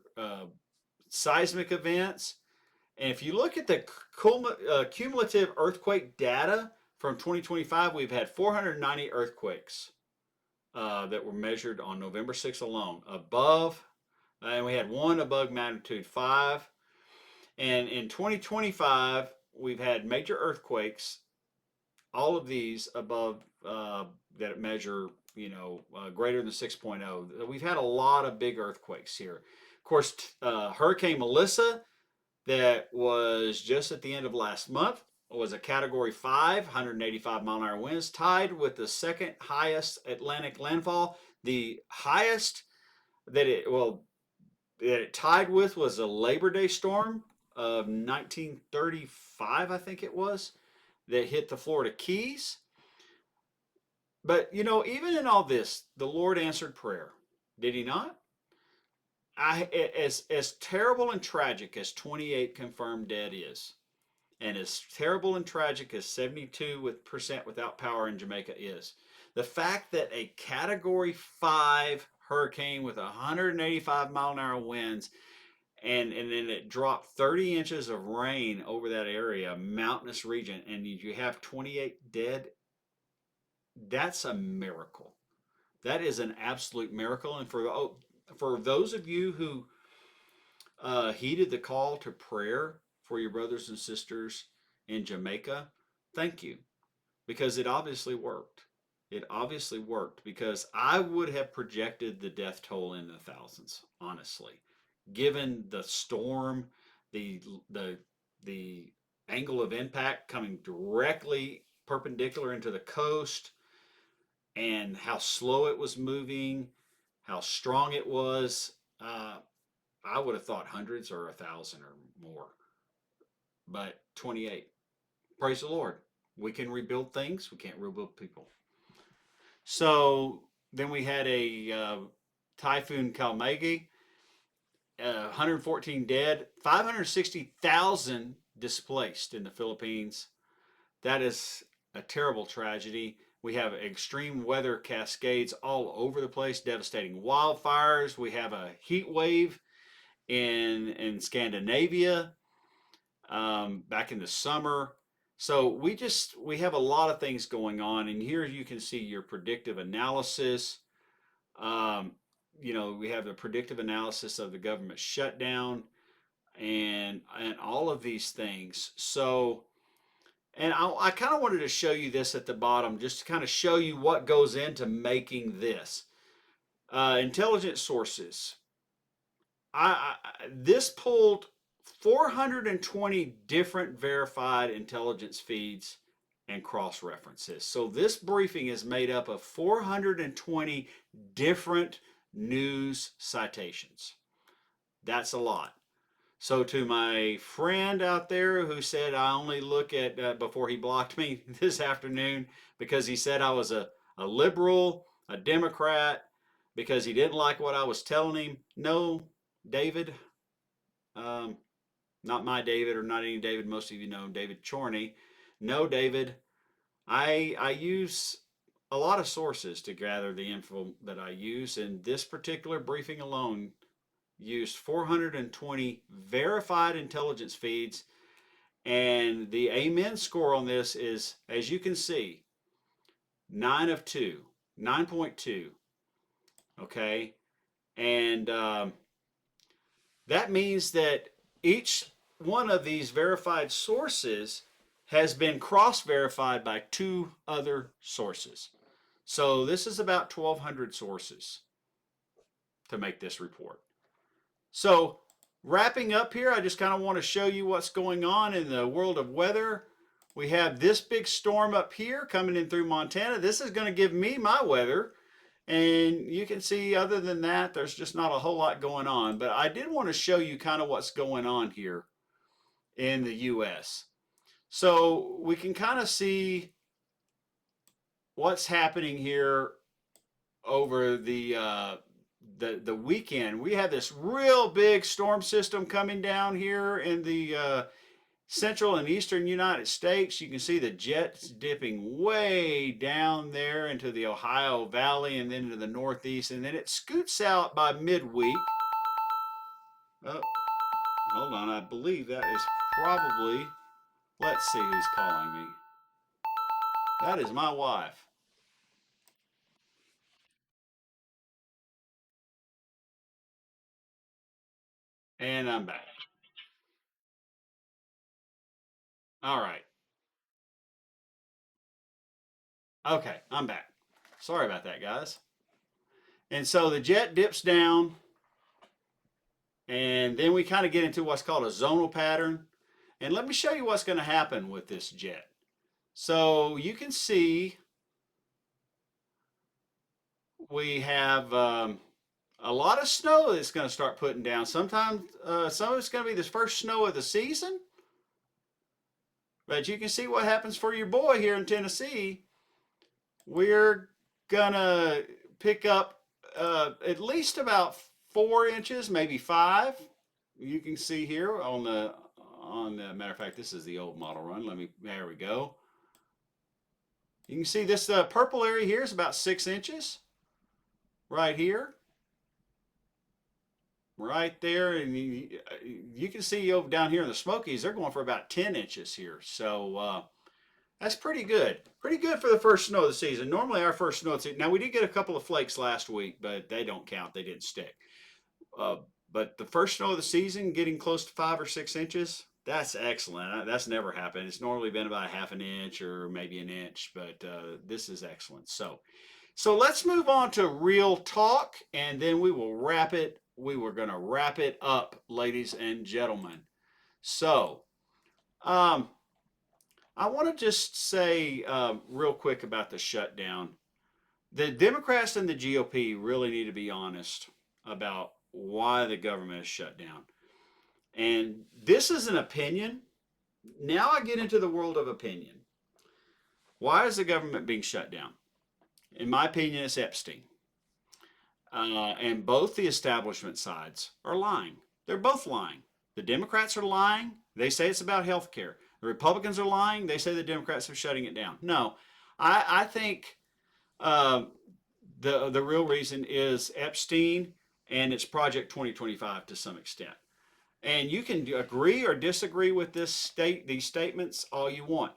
seismic events. And if you look at the cumulative earthquake data from 2025, we've had 490 earthquakes that were measured on November 6th alone, and we had one above magnitude 5. And in 2025, we've had major earthquakes, all of these above that measure, greater than 6.0. We've had a lot of big earthquakes here. Of course, Hurricane Melissa, that was just at the end of last month, was a Category 5, 185 mile an hour winds, tied with the second highest Atlantic landfall. The highest that it tied with was a Labor Day storm of 1935, I think it was, that hit the Florida Keys. But, even in all this, the Lord answered prayer. Did he not? As terrible and tragic as 28 confirmed dead is, and as terrible and tragic as 72% without power in Jamaica is, the fact that a Category 5 hurricane with 185 mile an hour winds and then it dropped 30 inches of rain over that area, mountainous region, and you have 28 dead. That's a miracle. That is an absolute miracle. And for those of you who heeded the call to prayer for your brothers and sisters in Jamaica, thank you, because it obviously worked. It obviously worked because I would have projected the death toll in the thousands, honestly, given the storm, the the the angle of impact coming directly perpendicular into the coast, and how slow it was moving, how strong it was. I would have thought hundreds or 1,000 or more, but 28. Praise the Lord. We can rebuild things. We can't rebuild people. So then we had a Typhoon Kalmagi, 114 dead, 560,000 displaced in the Philippines. That is a terrible tragedy. We have extreme weather cascades all over the place, devastating wildfires. We have a heat wave in Scandinavia back in the summer. So we have a lot of things going on, and here you can see your predictive analysis. Um, we have the predictive analysis of the government shutdown and all of these things. So, and I kind of wanted to show you this at the bottom, just to kind of show you what goes into making this. Intelligence sources. This pulled 420 different verified intelligence feeds and cross references. So this briefing is made up of 420 different news citations. That's a lot. So to my friend out there who said I only look at, before he blocked me this afternoon because he said I was a liberal, a Democrat, because he didn't like what I was telling him. No, David, um, not my David or not any David most of you know, David Chorney. No, David, I use a lot of sources to gather the info that I use, and this particular briefing alone used 420 verified intelligence feeds, and the amen score on this is, as you can see, 9 of 2, 9.2. Okay, and that means that each one of these verified sources has been cross-verified by 2 other sources. So this is about 1,200 sources to make this report. So wrapping up here, I just kind of want to show you what's going on in the world of weather. We have this big storm up here coming in through Montana. This is going to give me my weather. And you can see, other than that, there's just not a whole lot going on. But I did want to show you kind of what's going on here in the U.S. So we can kind of see what's happening here over the weekend. We had this real big storm system coming down here in the central and eastern United States. You can see the jets dipping way down there into the Ohio Valley and then into the Northeast, and then it scoots out by midweek. Oh, hold on, I believe that is probably, let's see who's calling me. That is my wife. And I'm back. All right. Okay, I'm back. Sorry about that, guys. And so the jet dips down, and then we kind of get into what's called a zonal pattern. And let me show you what's going to happen with this jet. So you can see we have a lot of snow that's going to start putting down. Sometimes some of it's going to be the first snow of the season. But you can see what happens for your boy here in Tennessee. We're going to pick up at least about 4 inches, maybe 5. You can see here on the matter of fact, this is the old model run. There we go. You can see this purple area here is about 6 inches right here. right there, and you can see over down here in the Smokies, they're going for about 10 inches here. So that's pretty good. Pretty good for the first snow of the season. Normally our first snow of the season, now we did get a couple of flakes last week, but they don't count. They didn't stick. Uh, but the first snow of the season, getting close to 5 or 6 inches, that's excellent. That's never happened. It's normally been about a half an inch or maybe an inch, but this is excellent. So let's move on to real talk, and then we will wrap it. We were going to wrap it up, ladies and gentlemen. So, um, I want to just say real quick about the shutdown. The Democrats and the GOP really need to be honest about why the government is shut down. And this is an opinion. Now I get into the world of opinion. Why is the government being shut down? In my opinion, it's Epstein. And both the establishment sides are lying. They're both lying. The Democrats are lying. They say it's about health care. The Republicans are lying. They say the Democrats are shutting it down. No, I think uh, the real reason is Epstein and it's Project 2025 to some extent. And you can agree or disagree with these statements all you want.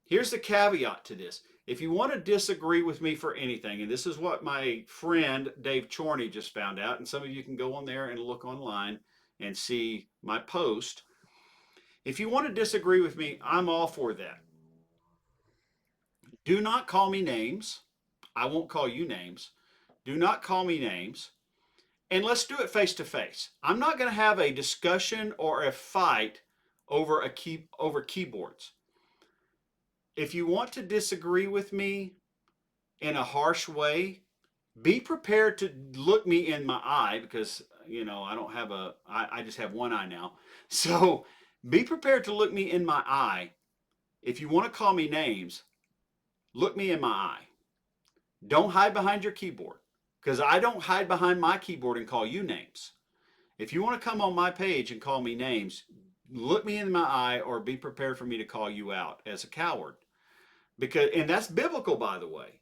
Here's the caveat to this. If you want to disagree with me for anything, and this is what my friend Dave Chorney just found out, and some of you can go on there and look online and see my post. If you want to disagree with me, I'm all for that. Do not call me names. I won't call you names. Do not call me names. And let's do it face to face. I'm not going to have a discussion or a fight over keyboards. If you want to disagree with me in a harsh way, be prepared to look me in my eye because, I don't have I just have one eye now. So be prepared to look me in my eye. If you want to call me names, look me in my eye. Don't hide behind your keyboard because I don't hide behind my keyboard and call you names. If you want to come on my page and call me names, look me in my eye or be prepared for me to call you out as a coward. And that's biblical, by the way.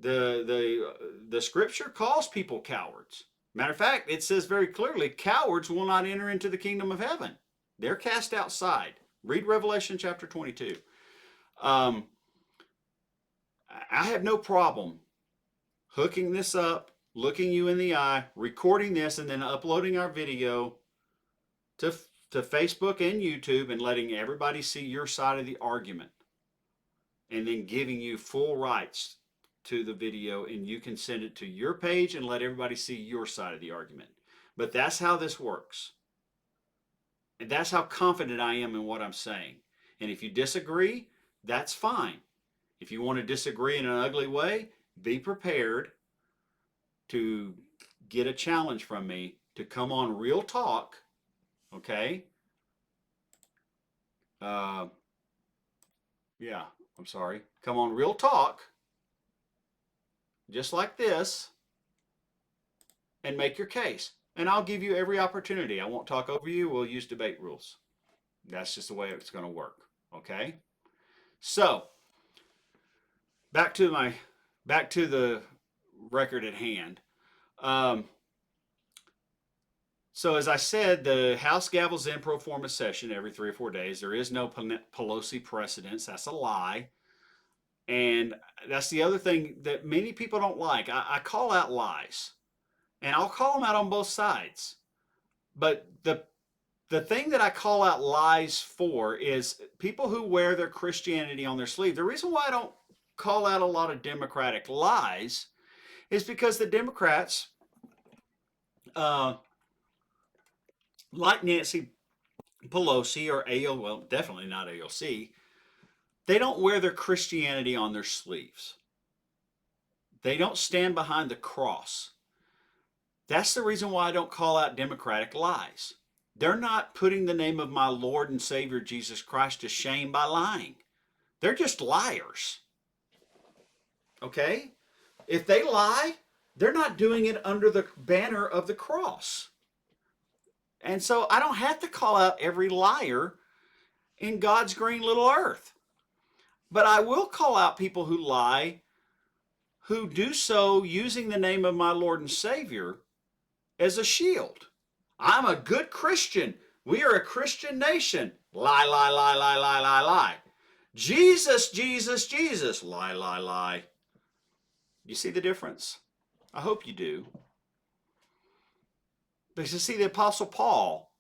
The scripture calls people cowards. Matter of fact, it says very clearly, cowards will not enter into the kingdom of heaven. They're cast outside. Read Revelation chapter 22. I have no problem hooking this up, looking you in the eye, recording this, and then uploading our video to Facebook and YouTube and letting everybody see your side of the argument. And then giving you full rights to the video, and you can send it to your page and let everybody see your side of the argument. But that's how this works. And that's how confident I am in what I'm saying. And if you disagree, that's fine. If you want to disagree in an ugly way, be prepared to get a challenge from me to come on Real Talk, okay? Yeah, I'm sorry. Come on Real Talk, just like this, and make your case. And I'll give you every opportunity. I won't talk over you. We'll use debate rules. That's just the way it's going to work, okay? So, back to the record at hand. So as I said, the House gavels in pro forma session every 3 or 4 days. There is no Pelosi precedence. That's a lie. And that's the other thing that many people don't like. I call out lies. And I'll call them out on both sides. But the thing that I call out lies for is people who wear their Christianity on their sleeve. The reason why I don't call out a lot of Democratic lies is because the Democrats, like Nancy Pelosi or AOC, well, definitely not AOC, they don't wear their Christianity on their sleeves. They don't stand behind the cross. That's the reason why I don't call out Democratic lies. They're not putting the name of my Lord and Savior Jesus Christ to shame by lying. They're just liars. Okay? If they lie, they're not doing it under the banner of the cross. And so I don't have to call out every liar in God's green little earth. But I will call out people who lie, who do so using the name of my Lord and Savior as a shield. I'm a good Christian. We are a Christian nation. Lie, lie, lie, lie, lie, lie, lie. Jesus, Jesus, Jesus. Lie, lie, lie. You see the difference? I hope you do. Because you see the Apostle Paul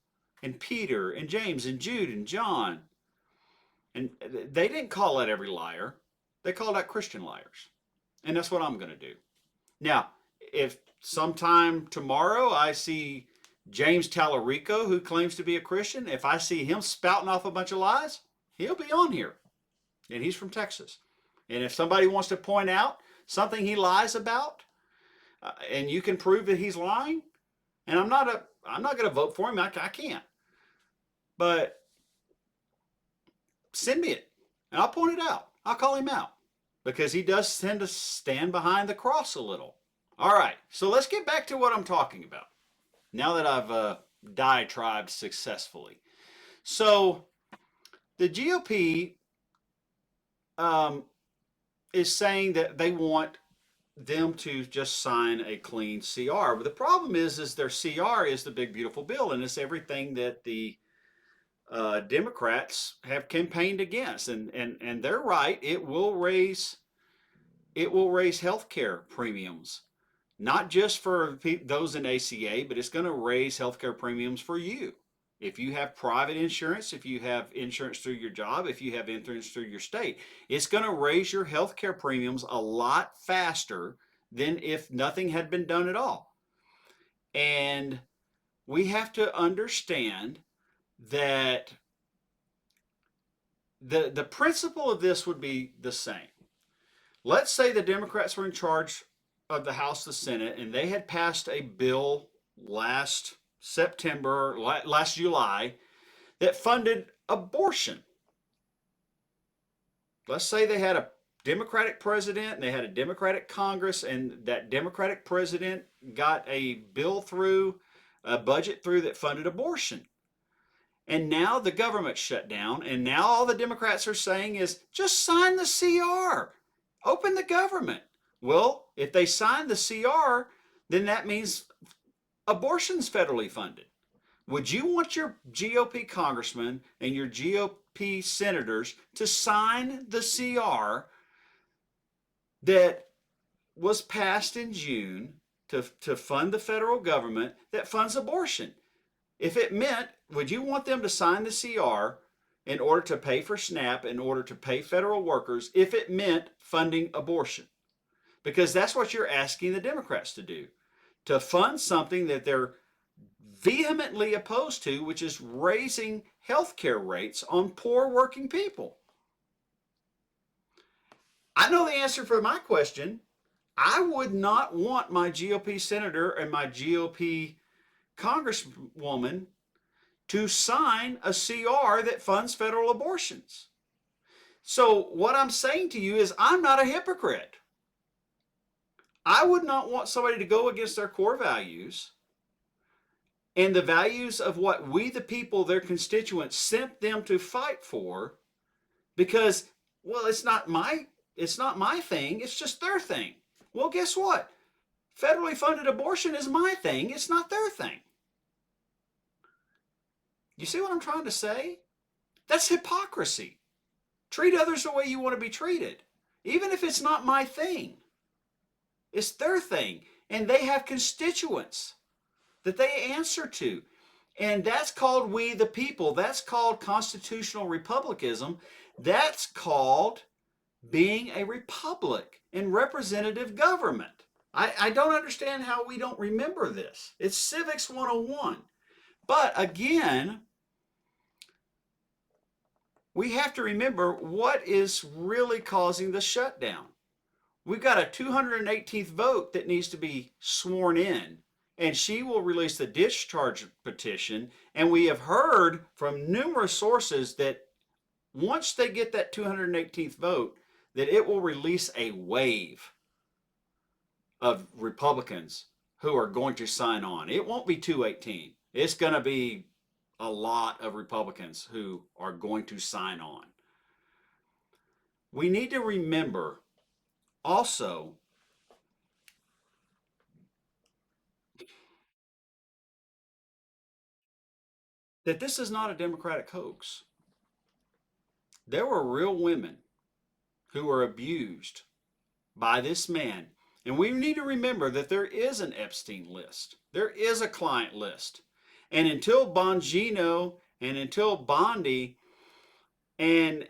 and Peter and James and Jude and John, and they didn't call out every liar. They called out Christian liars. And that's what I'm going to do. Now, if sometime tomorrow I see James Tallarico, who claims to be a Christian, if I see him spouting off a bunch of lies, he'll be on here. And he's from Texas. And if somebody wants to point out something he lies about, and you can prove that he's lying, and I'm not going to vote for him. I can't. But send me it, and I'll point it out. I'll call him out because he does tend to stand behind the cross a little. All right, so let's get back to what I'm talking about now that I've diatribed successfully. So the GOP is saying that they want them to just sign a clean CR. But the problem is their CR is the big beautiful bill, and it's everything that the Democrats have campaigned against, and they're right. It will raise health care premiums, not just for those in ACA, but it's going to raise health care premiums for you. If you have private insurance, if you have insurance through your job, if you have insurance through your state, it's going to raise your health care premiums a lot faster than if nothing had been done at all. And we have to understand that the principle of this would be the same. Let's say the Democrats were in charge of the House, the Senate, and they had passed a bill last September, last July, that funded abortion. Let's say they had a Democratic president and they had a Democratic Congress, and that Democratic president got a bill through, a budget through that funded abortion. And now the government shut down, and now all the Democrats are saying is just sign the CR, open the government. Well, if they sign the CR, then that means abortion's federally funded. Would you want your GOP congressmen and your GOP senators to sign the CR that was passed in June to fund the federal government that funds abortion? If it meant, would you want them to sign the CR in order to pay for SNAP, in order to pay federal workers, if it meant funding abortion? Because that's what you're asking the Democrats to do, to fund something that they're vehemently opposed to, which is raising health care rates on poor working people. I know the answer for my question. I would not want my GOP senator and my GOP congresswoman to sign a CR that funds federal abortions. So what I'm saying to you is I'm not a hypocrite. I would not want somebody to go against their core values and the values of what we, the people, their constituents, sent them to fight for, because, well, it's not my thing, it's just their thing. Well, guess what? Federally funded abortion is my thing, it's not their thing. You see what I'm trying to say? That's hypocrisy. Treat others the way you want to be treated, even if it's not my thing. It's their thing, and they have constituents that they answer to. And that's called we the people. That's called constitutional republicanism. That's called being a republic and representative government. I don't understand how we don't remember this. It's Civics 101. But again, we have to remember what is really causing the shutdown. We've got a 218th vote that needs to be sworn in, and she will release the discharge petition. And we have heard from numerous sources that once they get that 218th vote, that it will release a wave of Republicans who are going to sign on. It won't be 218. It's going to be a lot of Republicans who are going to sign on. We need to remember also that this is not a Democratic hoax. There were real women who were abused by this man. And we need to remember that there is an Epstein list. There is a client list. And until Bongino and until Bondi and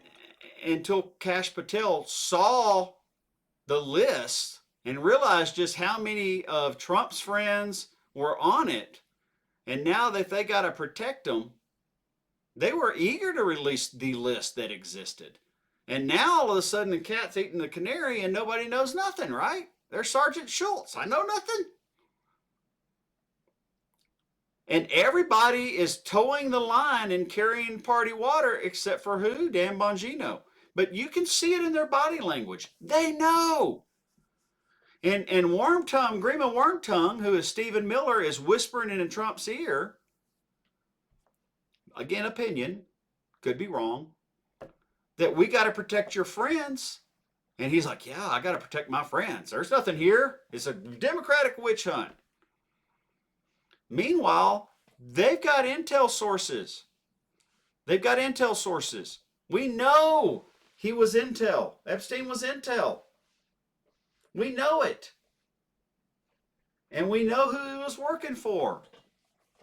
until Kash Patel saw the list and realized just how many of Trump's friends were on it, and now that they got to protect them, they were eager to release the list that existed. And now all of a sudden the cat's eating the canary and nobody knows nothing, right? There's Sergeant Schultz. I know nothing. And everybody is towing the line and carrying party water except for who? Dan Bongino. But you can see it in their body language. They know. And Wormtongue, Grima Wormtongue, who is Stephen Miller, is whispering in Trump's ear. Again, opinion. Could be wrong. That we got to protect your friends. And he's like, yeah, I got to protect my friends. There's nothing here. It's a Democratic witch hunt. Meanwhile, they've got intel sources. They've got intel sources. We know he was intel. Epstein was intel. We know it. And we know who he was working for.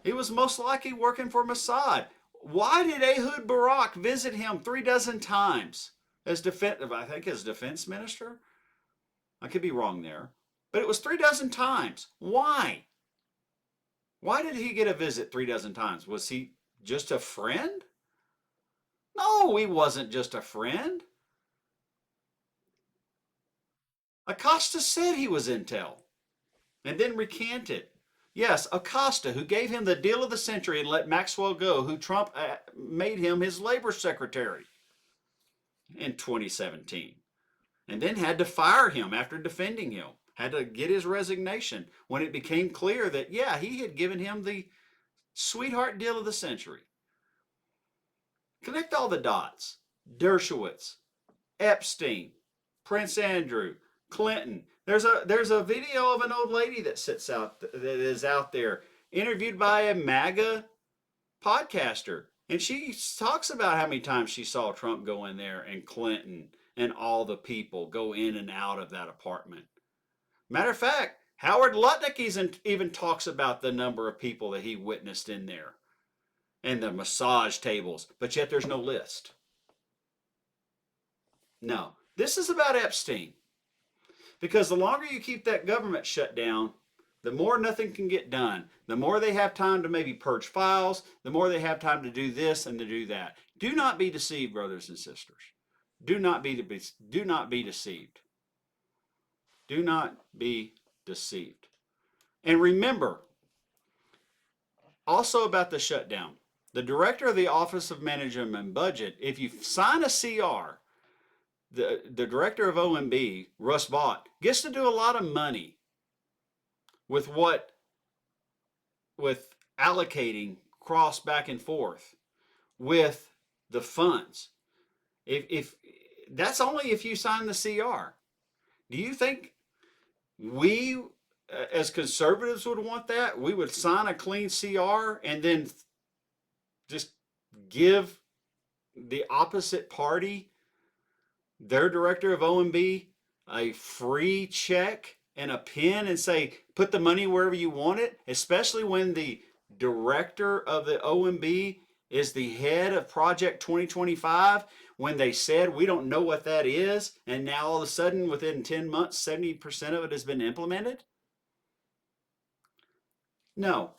He was most likely working for Mossad. Why did Ehud Barak visit him 36 times as defense minister? I could be wrong there. But it was 36 times. Why? Why did he get a visit 36 times? Was he just a friend? No, he wasn't just a friend. Acosta said he was intel and then recanted. Yes, Acosta, who gave him the deal of the century and let Maxwell go, who Trump made him his labor secretary in 2017, and then had to fire him after defending him, had to get his resignation when it became clear that, yeah, he had given him the sweetheart deal of the century. Connect all the dots. Dershowitz, Epstein, Prince Andrew, Clinton. There's a video of an old lady that is out there, interviewed by a MAGA podcaster, and she talks about how many times she saw Trump go in there and Clinton and all the people go in and out of that apartment. Matter of fact, Howard Lutnick even talks about the number of people that he witnessed in there and the massage tables, but yet there's no list. No, this is about Epstein. Because the longer you keep that government shut down, the more nothing can get done. The more they have time to maybe purge files, the more they have time to do this and to do that. Do not be deceived, brothers and sisters. Do not be deceived. Do not be deceived. And remember, also about the shutdown, the director of the Office of Management and Budget, if you sign a CR, the director of OMB, Russ Vought, gets to do a lot of money with allocating cross back and forth with the funds. If that's only if you sign the CR. Do you think we as conservatives would want that? We would sign a clean CR and then just give the opposite party, their director of OMB, a free check and a pen and say, put the money wherever you want it, especially when the director of the OMB is the head of Project 2025, when they said we don't know what that is, and now all of a sudden within 10 months 70% of it has been implemented? No.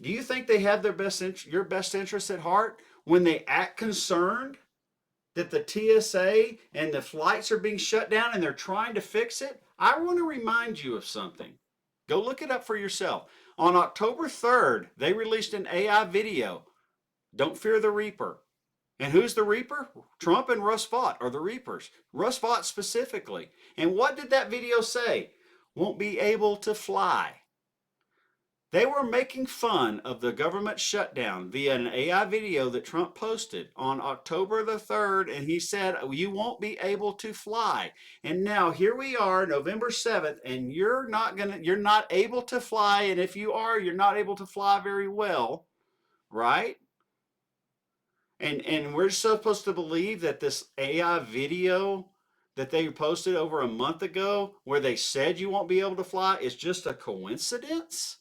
Do you think they have your best interests at heart when they act concerned that the TSA and the flights are being shut down and they're trying to fix it? I want to remind you of something. Go look it up for yourself. On October 3rd, they released an AI video. Don't fear the Reaper. And who's the Reaper? Trump and Russ Vought are the Reapers. Russ Vought specifically. And what did that video say? Won't be able to fly. They were making fun of the government shutdown via an AI video that Trump posted on October the 3rd, and he said, you won't be able to fly. And now here we are, November 7th, and you're not able to fly, and if you are, you're not able to fly very well, right? And we're supposed to believe that this AI video that they posted over a month ago where they said you won't be able to fly is just a coincidence?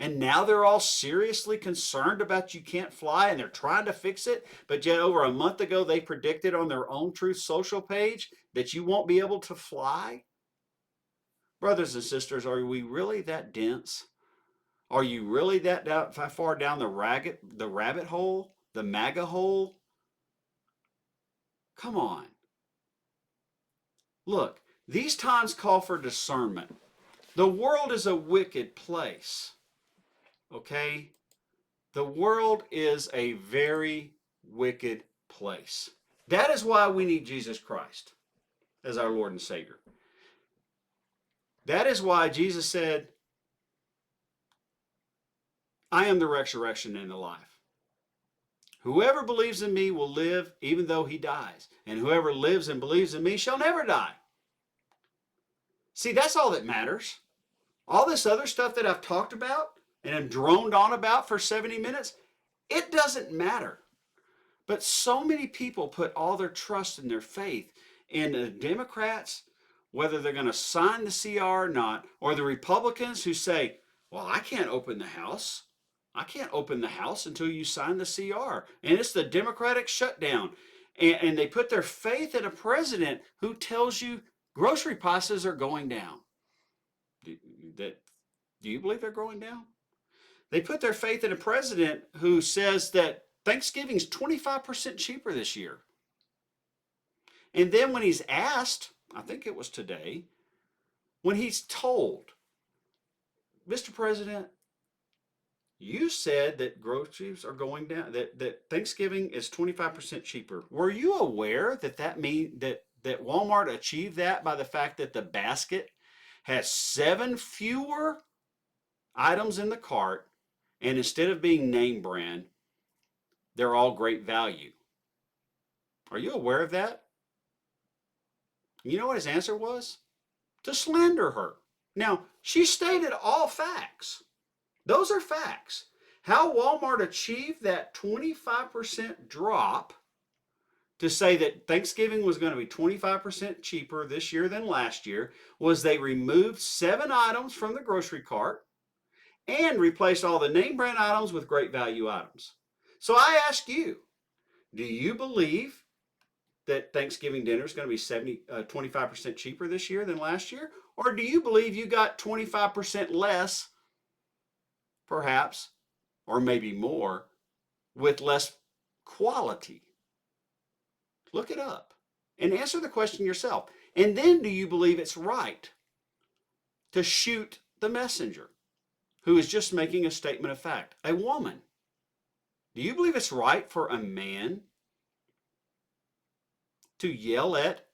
And now they're all seriously concerned about you can't fly and they're trying to fix it. But yet over a month ago, they predicted on their own Truth Social page that you won't be able to fly. Brothers and sisters, are we really that dense? Are you really that far down the rabbit hole, the MAGA hole? Come on. Look, these times call for discernment. The world is a wicked place. Okay? The world is a very wicked place. That is why we need Jesus Christ as our Lord and Savior. That is why Jesus said, I am the resurrection and the life. Whoever believes in me will live even though he dies. And whoever lives and believes in me shall never die. See, that's all that matters. All this other stuff that I've talked about and am droned on about for 70 minutes, it doesn't matter. But so many people put all their trust and their faith in the Democrats, whether they're going to sign the CR or not, or the Republicans who say, well, I can't open the House. I can't open the House until you sign the CR. And it's the Democratic shutdown. And they put their faith in a president who tells you grocery prices are going down. Do you believe they're going down? They put their faith in a president who says that Thanksgiving's 25% cheaper this year. And then when he's asked, I think it was today, when he's told, Mr. President, you said that groceries are going down, that Thanksgiving is 25% cheaper. Were you aware that Walmart achieved that by the fact that the basket has 7 fewer items in the cart, and instead of being name brand, they're all great value? Are you aware of that? You know what his answer was? To slander her. Now, she stated all facts. Those are facts. How Walmart achieved that 25% drop to say that Thanksgiving was going to be 25% cheaper this year than last year was they removed 7 items from the grocery cart and replaced all the name brand items with great value items. So I ask you, do you believe that Thanksgiving dinner is going to be 25% cheaper this year than last year? Or do you believe you got 25% less, perhaps, or maybe more, with less quality? Look it up and answer the question yourself. And then do you believe it's right to shoot the messenger who is just making a statement of fact, a woman? Do you believe it's right for a man to yell at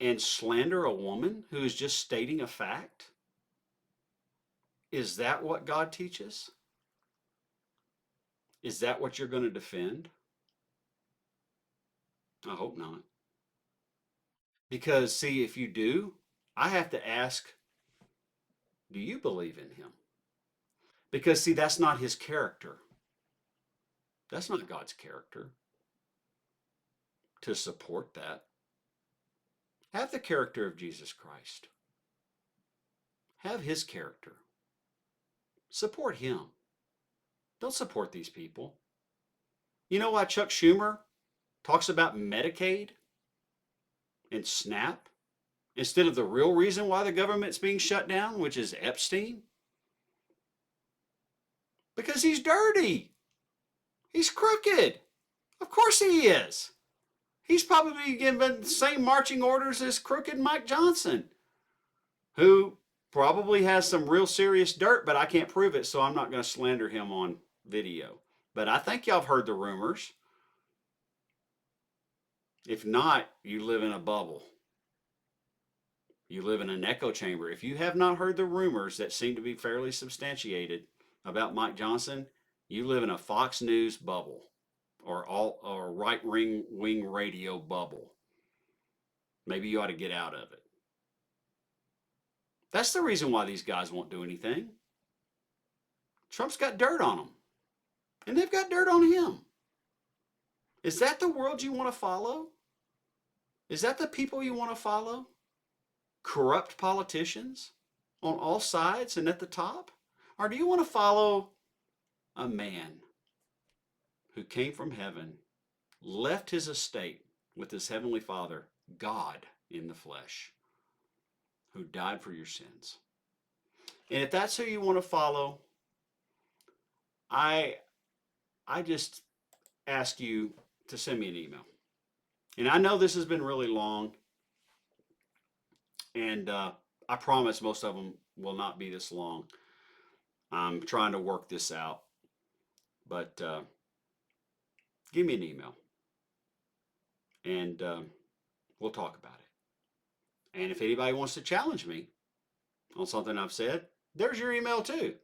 and slander a woman who is just stating a fact? Is that what God teaches? Is that what you're going to defend? I hope not. Because, see, if you do, I have to ask, do you believe in him? Because, see, that's not his character. That's not God's character to support that. Have the character of Jesus Christ. Have his character. Support him. Don't support these people. You know why Chuck Schumer talks about Medicaid and SNAP instead of the real reason why the government's being shut down, which is Epstein? Because he's dirty. He's crooked. Of course he is. He's probably given the same marching orders as crooked Mike Johnson, who probably has some real serious dirt, but I can't prove it, so I'm not going to slander him on video. But I think y'all have heard the rumors. If not, you live in a bubble. You live in an echo chamber. If you have not heard the rumors that seem to be fairly substantiated about Mike Johnson, you live in a Fox News bubble or right wing radio bubble. Maybe you ought to get out of it. That's the reason why these guys won't do anything. Trump's got dirt on them, and they've got dirt on him. Is that the world you want to follow? Is that the people you want to follow? Corrupt politicians on all sides and at the top? Or do you want to follow a man who came from heaven, left his estate with his heavenly Father, God in the flesh, who died for your sins? And if that's who you want to follow, I just ask you to send me an email. And I know this has been really long, and I promise most of them will not be this long. I'm trying to work this out, but give me an email, and we'll talk about it. And if anybody wants to challenge me on something I've said, there's your email too.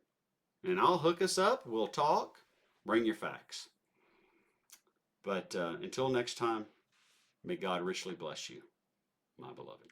And I'll hook us up. We'll talk. Bring your facts. But until next time, may God richly bless you, my beloved.